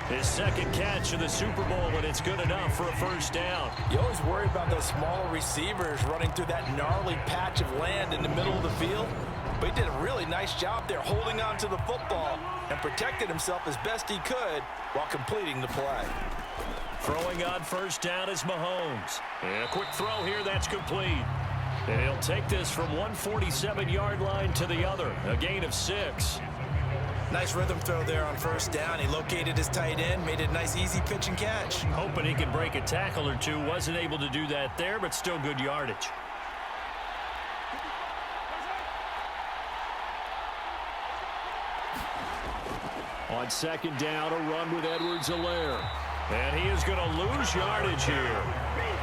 His second catch of the Super Bowl, and it's good enough for a first down.
You always worry about those smaller receivers running through that gnarly patch of land in the middle of the field. But he did a really nice job there holding on to the football and protected himself as best he could while completing the play.
Throwing on first down is Mahomes. And a quick throw here, that's complete. And he'll take this from 147-yard line to the other, a gain of 6.
Nice rhythm throw there on first down. He located his tight end, made it a nice easy pitch and catch.
Hoping he could break a tackle or two. Wasn't able to do that there, but still good yardage. On second down, a run with Edwards-Helaire. And he is going to lose yardage here.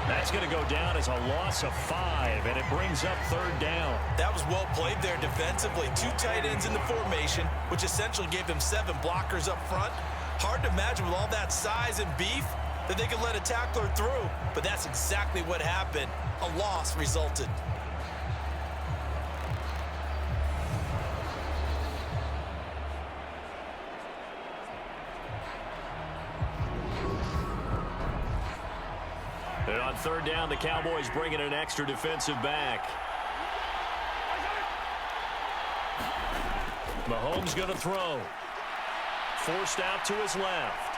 That's going to go down as a loss of 5, and it brings up third down.
That was well played there defensively. 2 tight ends in the formation, which essentially gave them 7 blockers up front. Hard to imagine with all that size and beef that they could let a tackler through, but that's exactly what happened. A loss resulted.
And on third down, the Cowboys bring in an extra defensive back. Mahomes going to throw. Forced out to his left.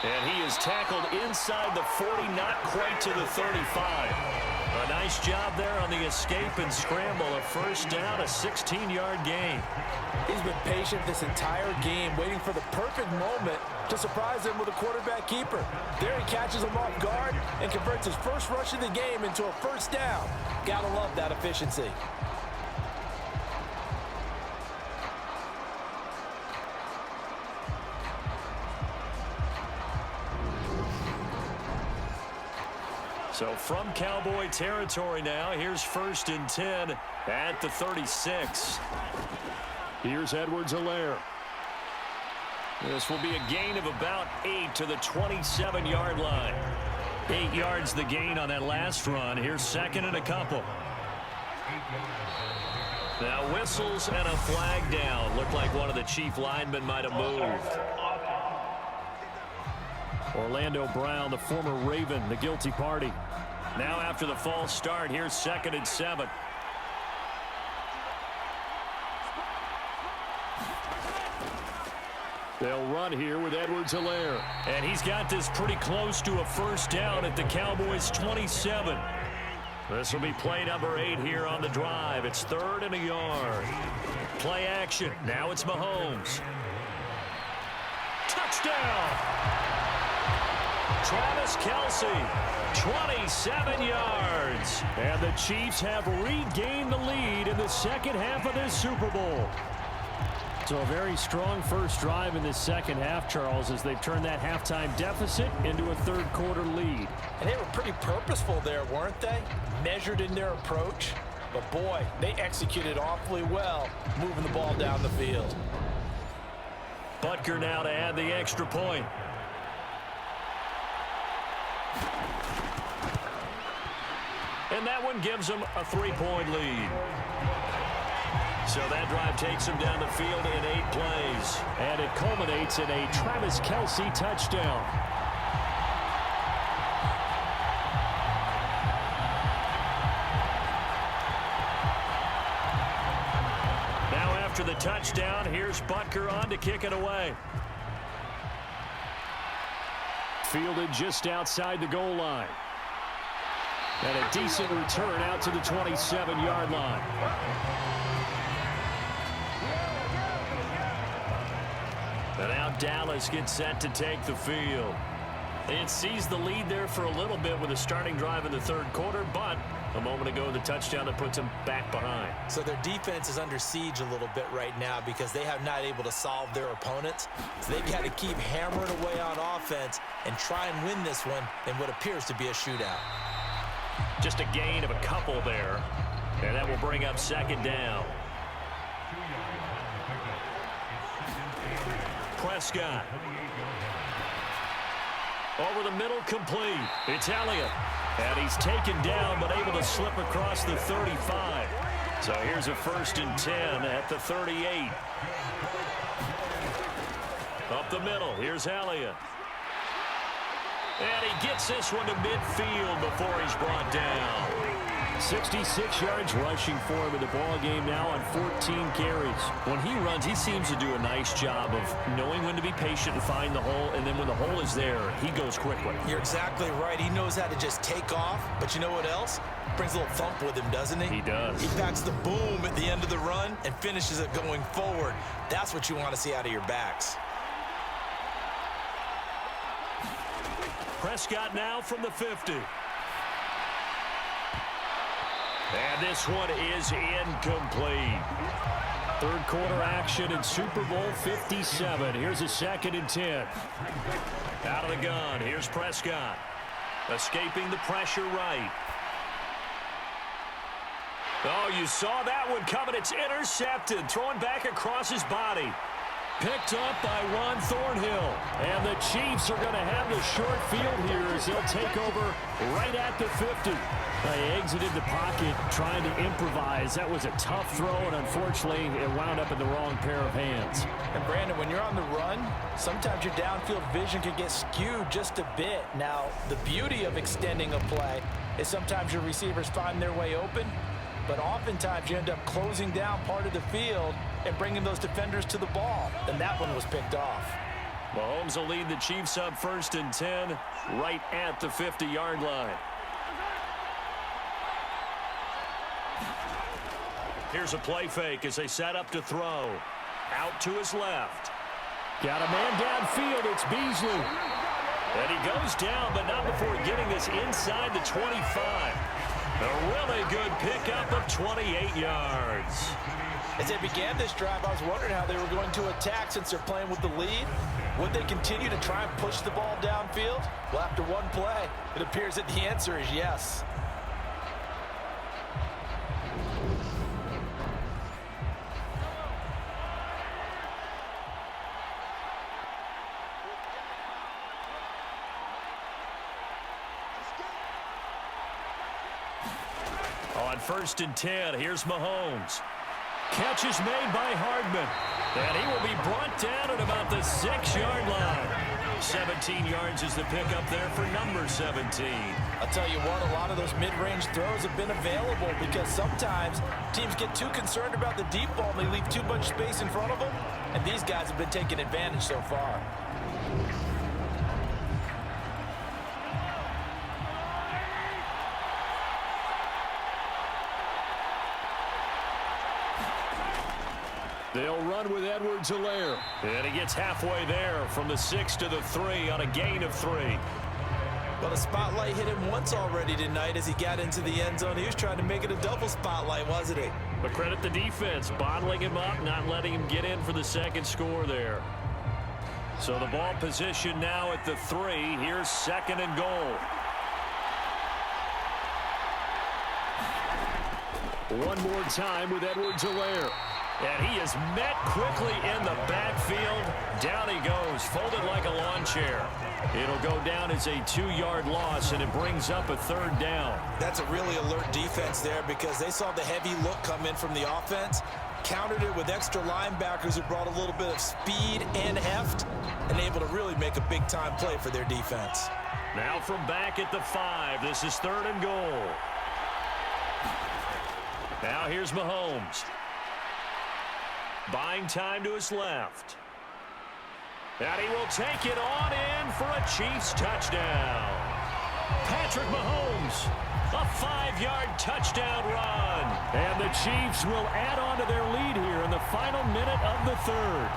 And he is tackled inside the 40, not quite to the 35. A nice job there on the escape and scramble. A first down, a 16-yard gain.
He's been patient this entire game, waiting for the perfect moment to surprise him with a quarterback keeper. There he catches him off guard and converts his first rush of the game into a first down. Gotta love that efficiency.
So from Cowboy territory now, here's first and 10 at the 36. Here's Edwards-Helaire. This will be a gain of about 8 to the 27-yard line. 8 yards the gain on that last run. Here's second and a couple. Now whistles and a flag down. Looked like one of the Chief linemen might have moved. Orlando Brown, the former Raven, the guilty party. Now after the false start, here's second and 7. They'll run here with Edwards-Helaire. And he's got this pretty close to a first down at the Cowboys' 27. This will be play number 8 here on the drive. It's third and a yard. Play action. Now it's Mahomes. Touchdown! Travis Kelce, 27 yards. And the Chiefs have regained the lead in the second half of this Super Bowl. So a very strong first drive in this second half, Charles, as they've turned that halftime deficit into a third quarter lead.
And they were pretty purposeful there, weren't they? Measured in their approach. But boy, they executed awfully well, moving the ball down the field.
Butker now to add the extra point. And that one gives them a 3-point lead. So that drive takes them down the field in 8 plays. And it culminates in a Travis Kelce touchdown. touchdown. Here's Butker on to kick it away. Fielded just outside the goal line. And a decent return out to the 27-yard line. And now Dallas gets set to take the field. It sees the lead there for a little bit with a starting drive in the third quarter, but a moment ago the touchdown that puts them back behind.
So their defense is under siege a little bit right now because they have not able to solve their opponents. So they've got to keep hammering away on offense and try and win this one in what appears to be a shootout.
Just a gain of a couple there, and that will bring up second down. Prescott. Over the middle, complete. It's Elliott. And he's taken down, but able to slip across the 35. So here's a 1st and 10 at the 38. Up the middle, here's Elliott. And he gets this one to midfield before he's brought down. 66 yards rushing for him in the ball game now on 14 carries. When he runs, he seems to do a nice job of knowing when to be patient and find the hole, and then when the hole is there, he goes quickly.
You're exactly right. He knows how to just take off, but you know what else? Brings a little thump with him, doesn't he?
He does.
He packs the boom at the end of the run and finishes it going forward. That's what you want to see out of your backs.
Prescott now from the 50. And this one is incomplete. Third quarter action in Super Bowl 57. Here's a 2nd and 10. Out of the gun, here's Prescott. Escaping the pressure right. Oh, you saw that one coming. It's intercepted. Throwing back across his body. Picked up by Ron Thornhill. And the Chiefs are going to have the short field here as they'll take over right at the 50. They exited the pocket trying to improvise. That was a tough throw, and unfortunately, it wound up in the wrong pair of hands.
And Brandon, when you're on the run, sometimes your downfield vision can get skewed just a bit. Now, the beauty of extending a play is sometimes your receivers find their way open, but oftentimes you end up closing down part of the field and bringing those defenders to the ball. And that one was picked off.
Mahomes will lead the Chiefs up 1st and 10 right at the 50-yard line. Here's a play fake as they set up to throw. Out to his left. Got a man downfield. It's Beasley. And he goes down, but not before getting this inside the 25. A really good pickup of 28 yards.
As they began this drive, I was wondering how they were going to attack since they're playing with the lead. Would they continue to try and push the ball downfield? Well, after one play, it appears that the answer is yes.
On 1st and 10, here's Mahomes. Catch is made by Hardman. And he will be brought down at about the 6-yard line. 17 yards is the pickup there for number 17.
I'll tell you what, a lot of those mid-range throws have been available because sometimes teams get too concerned about the deep ball and they leave too much space in front of them. And these guys have been taking advantage so far.
They'll run with Edwards-Helaire. And he gets halfway there from the 6 to the 3 on a gain of 3.
Well, the spotlight hit him once already tonight as he got into the end zone. He was trying to make it a double spotlight, wasn't he?
But credit the defense, bottling him up, not letting him get in for the second score there. So the ball position now at the 3. Here's 2nd and goal. One more time with Edwards-Helaire. And he is met quickly in the backfield. Down he goes, folded like a lawn chair. It'll go down as a 2-yard loss, and it brings up a 3rd down.
That's a really alert defense there because they saw the heavy look come in from the offense, countered it with extra linebackers who brought a little bit of speed and heft, and able to really make a big-time play for their defense.
Now from back at the 5, this is 3rd and goal. Now here's Mahomes. Buying time to his left. And he will take it on in for a Chiefs touchdown. Patrick Mahomes, a 5-yard touchdown run. And the Chiefs will add on to their lead here in the final minute of the third.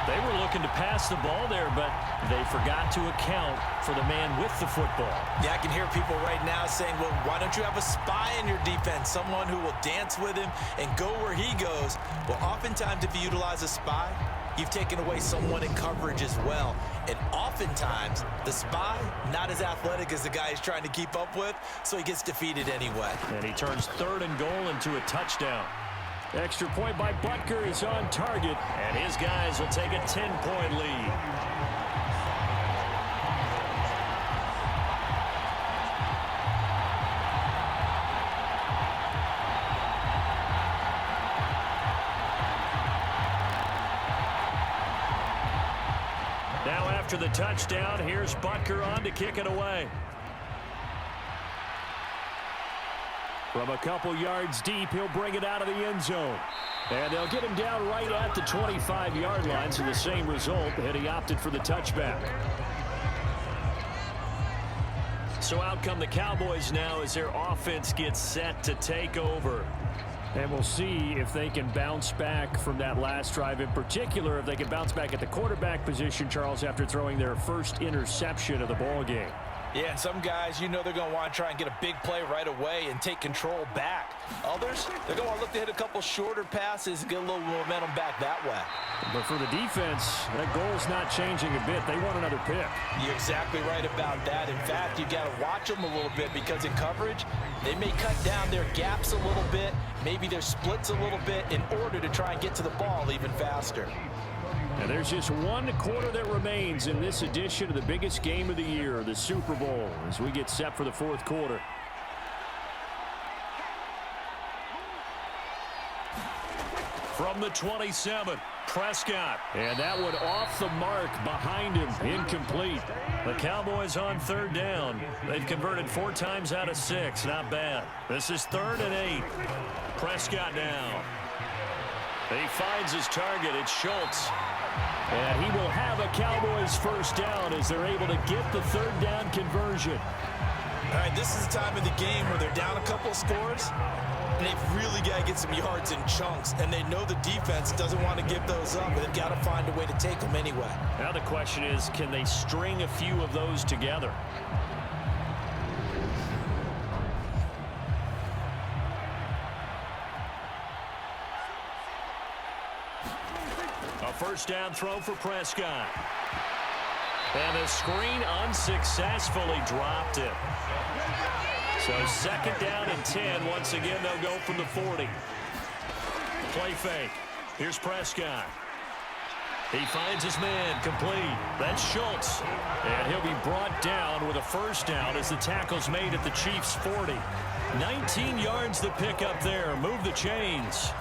They were looking to pass the ball there, but they forgot to account for the man with the football.
Yeah, I can hear people right now saying, well, why don't you have a spy in your defense, someone who will dance with him and go where he goes? Well, oftentimes if you utilize a spy, you've taken away someone in coverage as well. And oftentimes, the spy, not as athletic as the guy he's trying to keep up with, so he gets defeated anyway.
And he turns 3rd and goal into a touchdown. Extra point by Butker is on target, and his guys will take a 10-point lead. Now after the touchdown, here's Butker on to kick it away. From a couple yards deep, he'll bring it out of the end zone. And they'll get him down right at the 25-yard line, so the same result, and he opted for the touchback. So out come the Cowboys now as their offense gets set to take over. And we'll see if they can bounce back from that last drive, in particular if they can bounce back at the quarterback position, Charles, after throwing their first interception of the ball game.
Yeah, and some guys, you know they're going to want to try and get a big play right away and take control back. Others, they're going to want to look to hit a couple shorter passes and get a little momentum back that way.
But for the defense, that goal's not changing a bit. They want another pick.
You're exactly right about that. In fact, you've got to watch them a little bit because in coverage, they may cut down their gaps a little bit, maybe their splits a little bit in order to try and get to the ball even faster.
And there's just one quarter that remains in this edition of the biggest game of the year, the Super Bowl, as we get set for the fourth quarter. From the 27, Prescott. And that one off the mark behind him, incomplete. The Cowboys on 3rd down. They've converted 4 times out of 6. Not bad. This is 3rd and 8. Prescott down. He finds his target. It's Schultz. And he will have a Cowboys first down as they're able to get the 3rd down conversion.
All right, this is the time of the game where they're down a couple of scores, and they've really got to get some yards in chunks, and they know the defense doesn't want to give those up, but they've got to find a way to take them anyway.
Now the question is, can they string a few of those together? A first down throw for Prescott. And the screen unsuccessfully dropped it. So 2nd down and 10. Once again, they'll go from the 40. Play fake. Here's Prescott. He finds his man complete. That's Schultz. And he'll be brought down with a first down as the tackle's made at the Chiefs' 40. 19 yards to pick up there. Move the chains.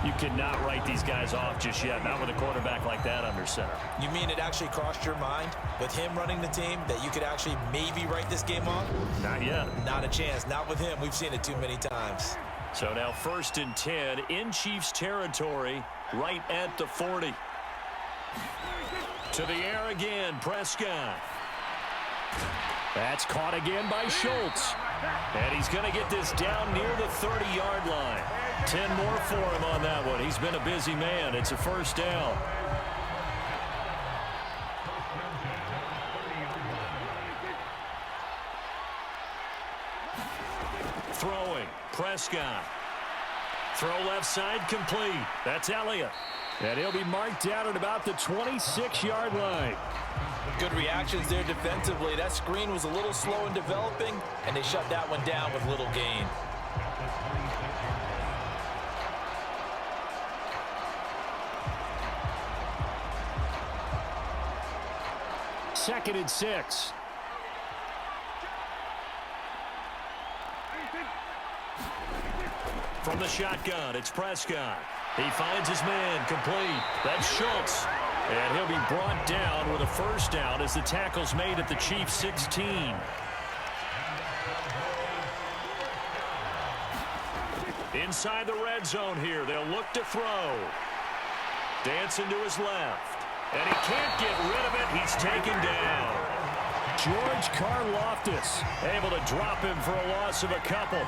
You cannot write these guys off just yet, not with a quarterback like that under center.
You mean it actually crossed your mind with him running the team that you could actually maybe write this game off?
Not yet.
Not a chance. Not with him. We've seen it too many times.
So now 1st and 10 in Chiefs territory right at the 40. To the air again, Prescott. That's caught again by Schultz. And he's going to get this down near the 30-yard line. 10 more for him on that one. He's been a busy man. It's a first down. Throwing, Prescott. Throw left side complete. That's Elliott. And he'll be marked down at about the 26-yard line.
Good reactions there defensively. That screen was a little slow in developing, and they shut that one down with little gain.
Second and 6. From the shotgun, it's Prescott. He finds his man complete. That's Schultz. And he'll be brought down with a first down as the tackle's made at the Chiefs' 16. Inside the red zone here. They'll look to throw. Dancing to his left. And he can't get rid of it. He's taken down. George Karlaftis able to drop him for a loss of a couple.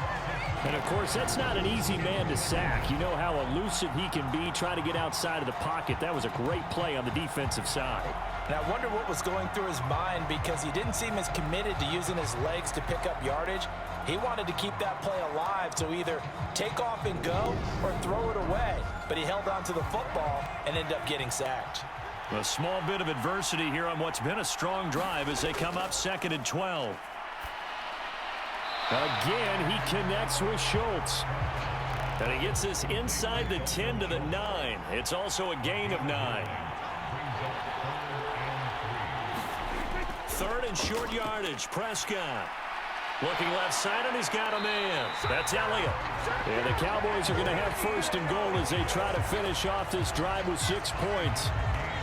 And, of course, that's not an easy man to sack. You know how elusive he can be trying to get outside of the pocket. That was a great play on the defensive side.
And I wonder what was going through his mind, because he didn't seem as committed to using his legs to pick up yardage. He wanted to keep that play alive, so either take off and go or throw it away. But he held on to the football and ended up getting sacked.
A small bit of adversity here on what's been a strong drive as they come up 2nd and 12. Again, he connects with Schultz. And he gets this inside the 10 to the 9. It's also a gain of 9. 3rd and short yardage. Prescott. Looking left side, and he's got a man. That's Elliott. And the Cowboys are going to have 1st and goal as they try to finish off this drive with 6 points.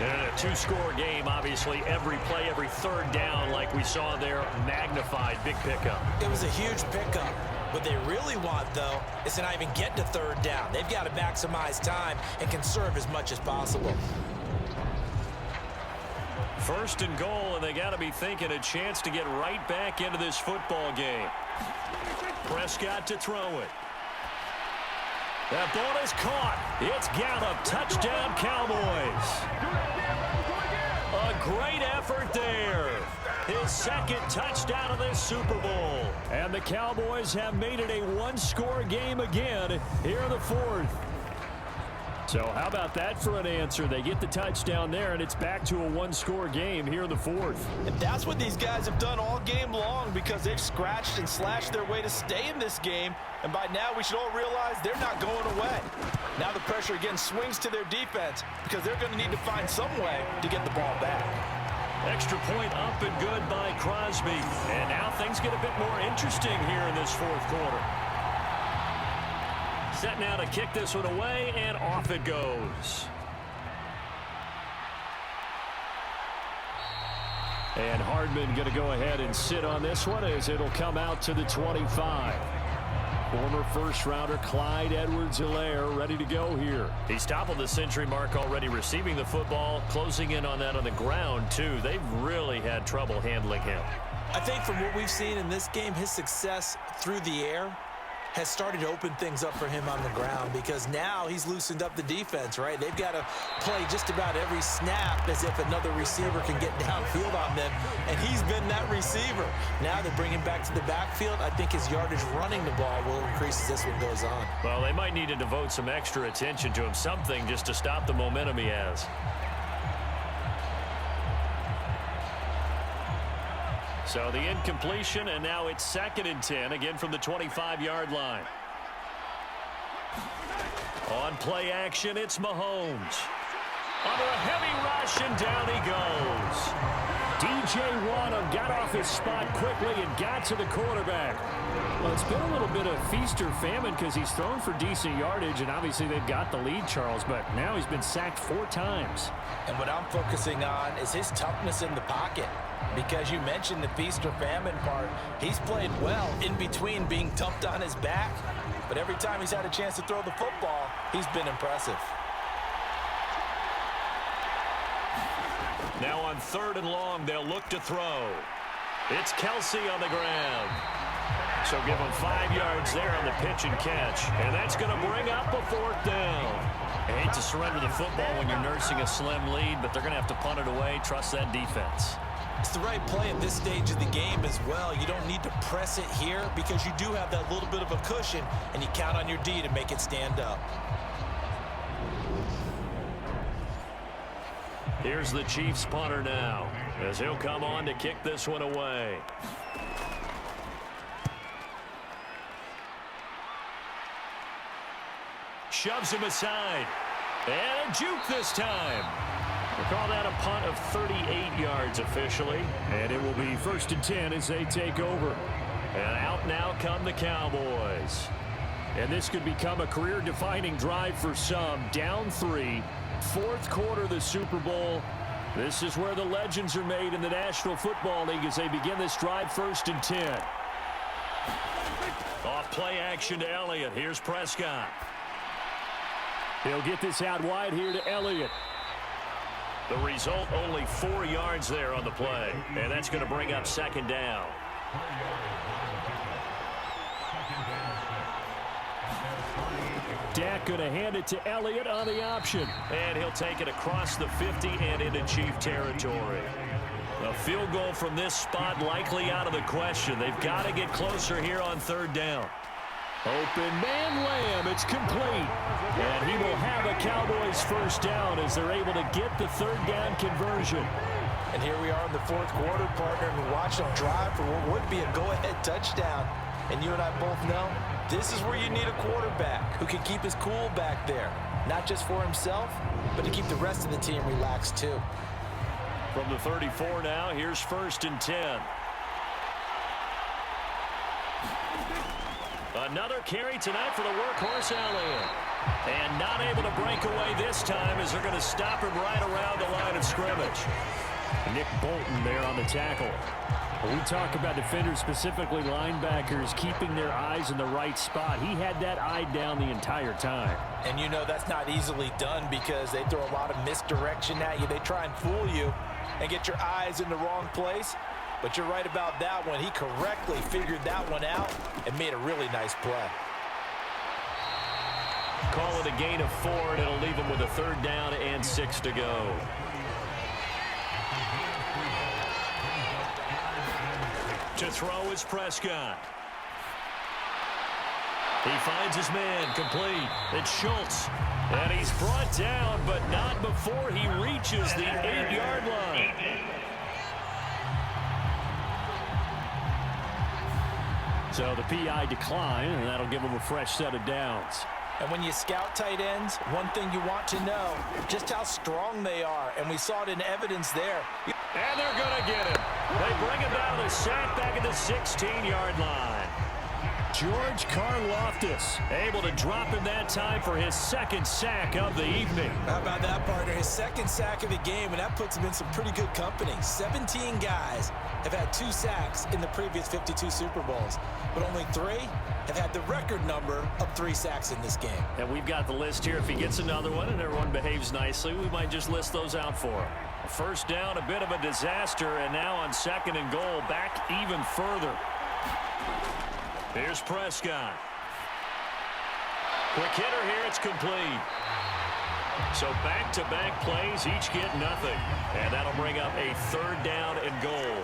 And a 2-score game, obviously, every play, every 3rd down, like we saw there, magnified. Big pickup.
It was a huge pickup. What they really want, though, is to not even get to 3rd down. They've got to maximize time and conserve as much as possible.
1st and goal, and they got to be thinking a chance to get right back into this football game. Prescott to throw it. That ball is caught. It's Gallup. Touchdown, Cowboys. A great effort there. His 2nd touchdown of this Super Bowl. And the Cowboys have made it a 1-score game again here in the 4th. So how about that for an answer? They get the touchdown there, and it's back to a 1-score game here in the 4th.
And that's what these guys have done all game long, because they've scratched and slashed their way to stay in this game. And by now, we should all realize they're not going away. Now the pressure again swings to their defense, because they're going to need to find some way to get the ball back.
Extra point up and good by Crosby. And now things get a bit more interesting here in this 4th quarter. Set now to kick this one away, and off it goes. And Hardman going to go ahead and sit on this one as it'll come out to the 25. Former 1st-rounder Clyde Edwards-Helaire ready to go here. He's toppled the century mark already receiving the football, closing in on that on the ground, too. They've really had trouble handling him.
I think from what we've seen in this game, his success through the air has started to open things up for him on the ground, because now he's loosened up the defense, right? They've got to play just about every snap as if another receiver can get downfield on them, and he's been that receiver. Now they bring him back to the backfield. I think his yardage running the ball will increase as this one goes on.
Well, they might need to devote some extra attention to him, something just to stop the momentum he has. So the incompletion, and now it's 2nd and 10, again from the 25-yard line. On play action, it's Mahomes. Under a heavy rush, and down he goes. DJ Waddle got off his spot quickly and got to the quarterback. Well, it's been a little bit of feast or famine, because he's thrown for decent yardage, and obviously they've got the lead, Charles, but now he's been sacked 4 times.
And what I'm focusing on is his toughness in the pocket, because you mentioned the feast or famine part. He's played well in between being dumped on his back, but every time he's had a chance to throw the football, he's been impressive.
Now on 3rd and long, they'll look to throw. It's Kelsey on the ground. So give him 5 yards there on the pitch and catch. And that's going to bring up a 4th down. I hate to surrender the football when you're nursing a slim lead, but they're going to have to punt it away. Trust that defense.
It's the right play at this stage of the game as well. You don't need to press it here, because you do have that little bit of a cushion, and you count on your D to make it stand up.
Here's the Chiefs punter now, as he'll come on to kick this one away. Shoves him aside. And a juke this time. We'll call that a punt of 38 yards officially. And it will be 1st and 10 as they take over. And out now come the Cowboys. And this could become a career-defining drive for some. Down 3. 4th quarter of the Super Bowl. This is where the legends are made in the National Football League as they begin this drive 1st and 10. Off play action to Elliott. Here's Prescott. He'll get this out wide here to Elliott. The result, only 4 yards there on the play. And that's going to bring up second down. Dak going to hand it to Elliott on the option. And he'll take it across the 50 and into Chief territory. A field goal from this spot likely out of the question. They've got to get closer here on third down. Open man Lamb. It's complete. And he will have a Cowboys first down as they're able to get the third down conversion.
And here we are in the fourth quarter, partner, and watch them drive for what would be a go-ahead touchdown. And you and I both know this is where you need a quarterback who can keep his cool back there. Not just for himself, but to keep the rest of the team relaxed too.
From the 34 now, here's 1st and 10. Another carry tonight for the workhorse Elliott. And not able to break away this time as they're going to stop him right around the line of scrimmage. Nick Bolton there on the tackle.
When we talk about defenders, specifically linebackers, keeping their eyes in the right spot, he had that eye down the entire time.
And you know that's not easily done because they throw a lot of misdirection at you. They try and fool you and get your eyes in the wrong place. But you're right about that one. He correctly figured that one out and made a really nice play.
Call it a gain of 4, and it'll leave him with a third down and 6 to go. To throw is Prescott. He finds his man, complete. It's Schultz. And he's brought down, but not before he reaches the 8-yard line.
So the PI decline, and that'll give him a fresh set of downs.
And when you scout tight ends, one thing you want to know, just how strong they are. And we saw it in evidence there.
And they're going to get him. They bring him down a sack back at the 16-yard line.
George Karlaftis
able to drop him that time for his second sack of the evening.
How about that, partner? His second sack of the game, and that puts him in some pretty good company. 17 guys have had 2 sacks in the previous 52 Super Bowls, but only 3 have had the record number of 3 sacks in this game.
And we've got the list here. If he gets another one and everyone behaves nicely, we might just list those out for him. First down, a bit of a disaster, and now on 2nd and goal, back even further. Here's Prescott. Quick hitter here, it's complete. So back-to-back plays, each get nothing. And that'll bring up a third down and goal.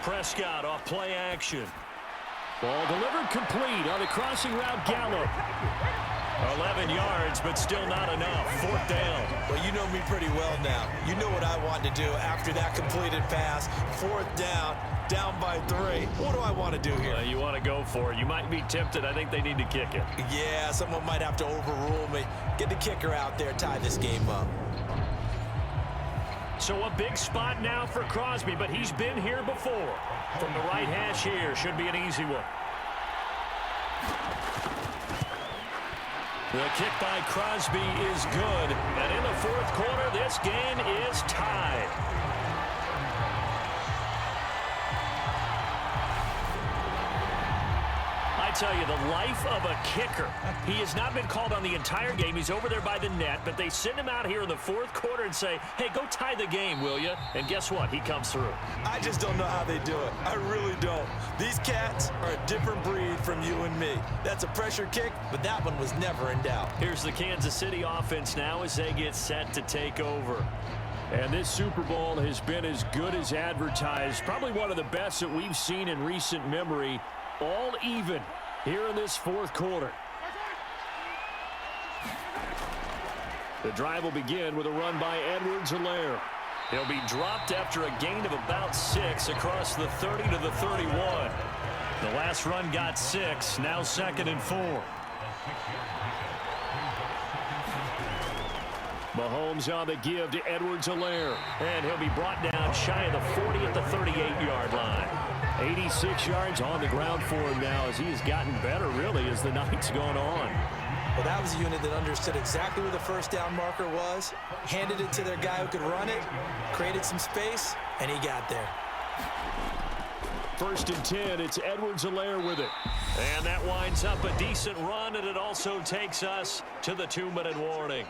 Prescott off play action.
Ball delivered complete on the crossing route Gallup.
11 yards, but still not enough. 4th down.
Well, you know me pretty well now. You know what I want to do after that completed pass. 4th down by 3. What do I want to do here?
You want to go for it. You might be tempted. I think they need to kick it.
Yeah, someone might have to overrule me. Get the kicker out there, tie this game up.
So a big spot now for Crosby, but he's been here before. From the right hash here, should be an easy one. The kick by Crosby is good. And in the 4th quarter, this game is tied. I tell you, the life of a kicker. He has not been called on the entire game. He's over there by the net, but they send him out here in the 4th quarter and say, hey, go tie the game, will you? And guess what? He comes through.
I just don't know how they do it. I really don't. These cats are a different breed from you and me. That's a pressure kick, but that one was never in doubt.
Here's the Kansas City offense now as they get set to take over.
And this Super Bowl has been as good as advertised. Probably one of the best that we've seen in recent memory. All even here in this 4th quarter. The drive will begin with a run by Edwards-Helaire. He'll be dropped after a gain of about 6 across the 30 to the 31.
The last run got 6, now 2nd and 4.
Mahomes on the give to Edwards-Helaire.
And he'll be brought down shy of the 40 at the 38-yard line.
86 yards on the ground for him now as he has gotten better, really, as the night's gone on.
Well, that was a unit that understood exactly where the first down marker was, handed it to their guy who could run it, created some space, and he got there.
First and 10, it's Edwards-Helaire with it.
And that winds up a decent run, and it also takes us to the 2-minute warning.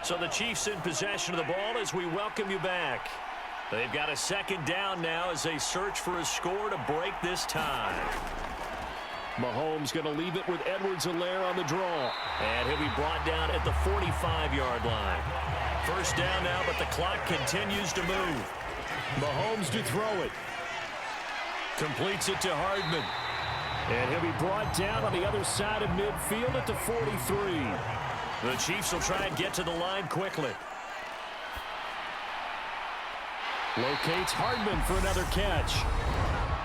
So the Chiefs in possession of the ball as we welcome you back. They've got a second down now as they search for a score to break this tie.
Mahomes going to leave it with Edwards-Helaire on the draw.
And he'll be brought down at the 45-yard line. First down now, but the clock continues to move.
Mahomes to throw it. Completes it to Hardman. And he'll be brought down on the other side of midfield at the 43.
The Chiefs will try and get to the line quickly.
Locates Hardman for another catch.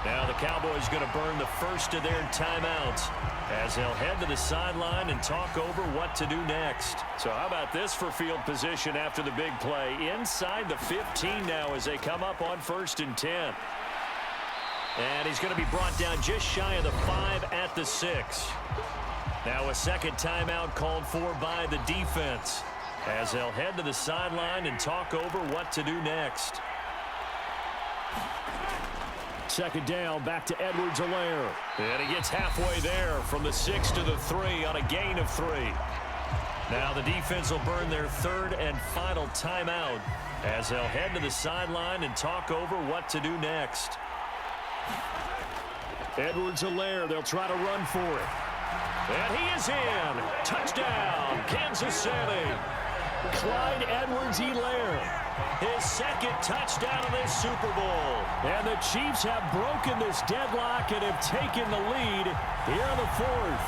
Now the Cowboys going to burn the first of their timeouts as they'll head to the sideline and talk over what to do next.
So how about this for field position after the big play? Inside the 15 now as they come up on 1st and 10.
And he's going to be brought down just shy of the 5 at the 6. Now a second timeout called for by the defense as they'll head to the sideline and talk over what to do next.
Second down, back to Edwards-Helaire.
And he gets halfway there from the 6 to the 3 on a gain of 3. Now the defense will burn their third and final timeout as they'll head to the sideline and talk over what to do next.
Edwards-Helaire, they'll try to run for it.
And he is in. Touchdown, Kansas City.
Clyde Edwards-Helaire.
His second touchdown of this Super Bowl.
And the Chiefs have broken this deadlock and have taken the lead here in the 4th.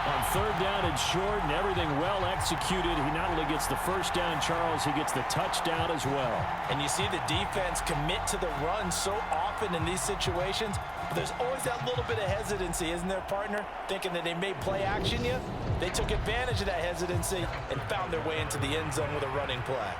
On third down and short and everything well executed, he not only gets the first down, Charles, he gets the touchdown as well.
And you see the defense commit to the run so often in these situations, but there's always that little bit of hesitancy, isn't there, partner? Thinking that they may play action you. They took advantage of that hesitancy and found their way into the end zone with a running play.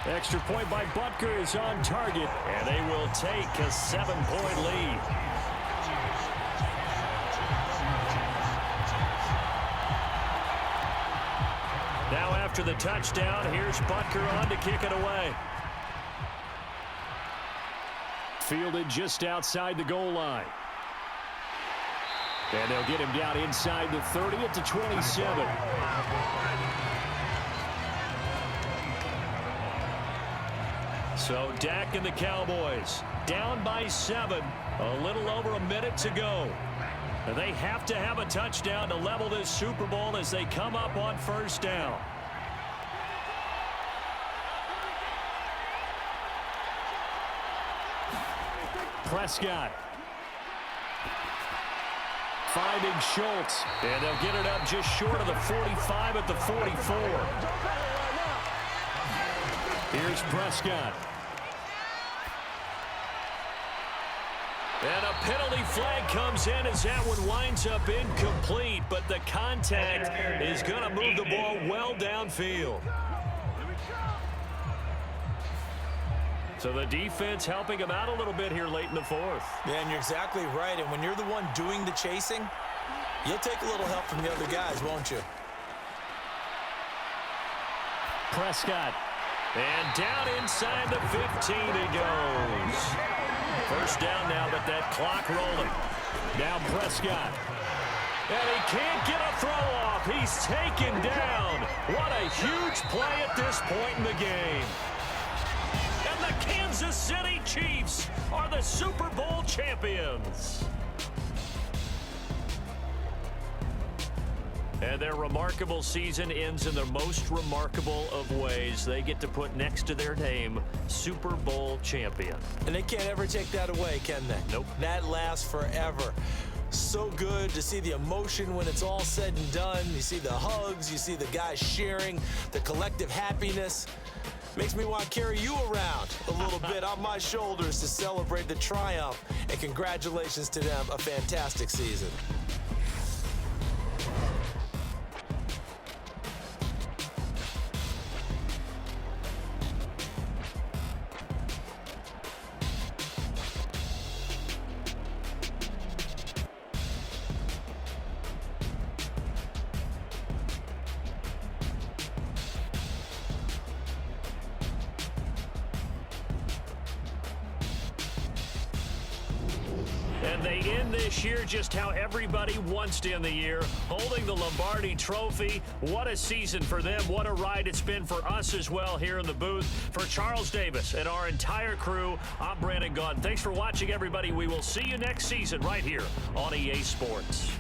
Extra point by Butker is on target,
and they will take a 7-point lead. Now after the touchdown, here's Butker on to kick it away.
Fielded just outside the goal line. And they'll get him down inside the 30 at the 27. So Dak and the Cowboys down by 7, a little over a minute to go. And they have to have a touchdown to level this Super Bowl as they come up on first down. Prescott. Finding Schultz.
And they'll get it up just short of the 45 at the 44.
Here's Prescott.
And a penalty flag comes in as that one winds up incomplete, but the contact is going to move the ball well downfield. So the defense helping him out a little bit here late in the 4th.
Yeah, and you're exactly right. And when you're the one doing the chasing, you'll take a little help from the other guys, won't you?
Prescott.
And down inside the 15 he goes. First down now, but that clock rolling.
Now Prescott.
And he can't get a throw off. He's taken down. What a huge play at this point in the game. And the Kansas City Chiefs are the Super Bowl champions. And their remarkable season ends in the most remarkable of ways. They get to put next to their name, Super Bowl champion.
And they can't ever take that away, can they?
Nope.
That lasts forever. So good to see the emotion when it's all said and done. You see the hugs, you see the guys sharing, the collective happiness. Makes me want to carry you around a little bit on my shoulders to celebrate the triumph. And congratulations to them, a fantastic season.
And they end this year just how everybody wants to end the year, holding the Lombardi Trophy. What a season for them. What a ride it's been for us as well here in the booth. For Charles Davis and our entire crew, I'm Brandon Gaudin. Thanks for watching, everybody. We will see you next season right here on EA Sports.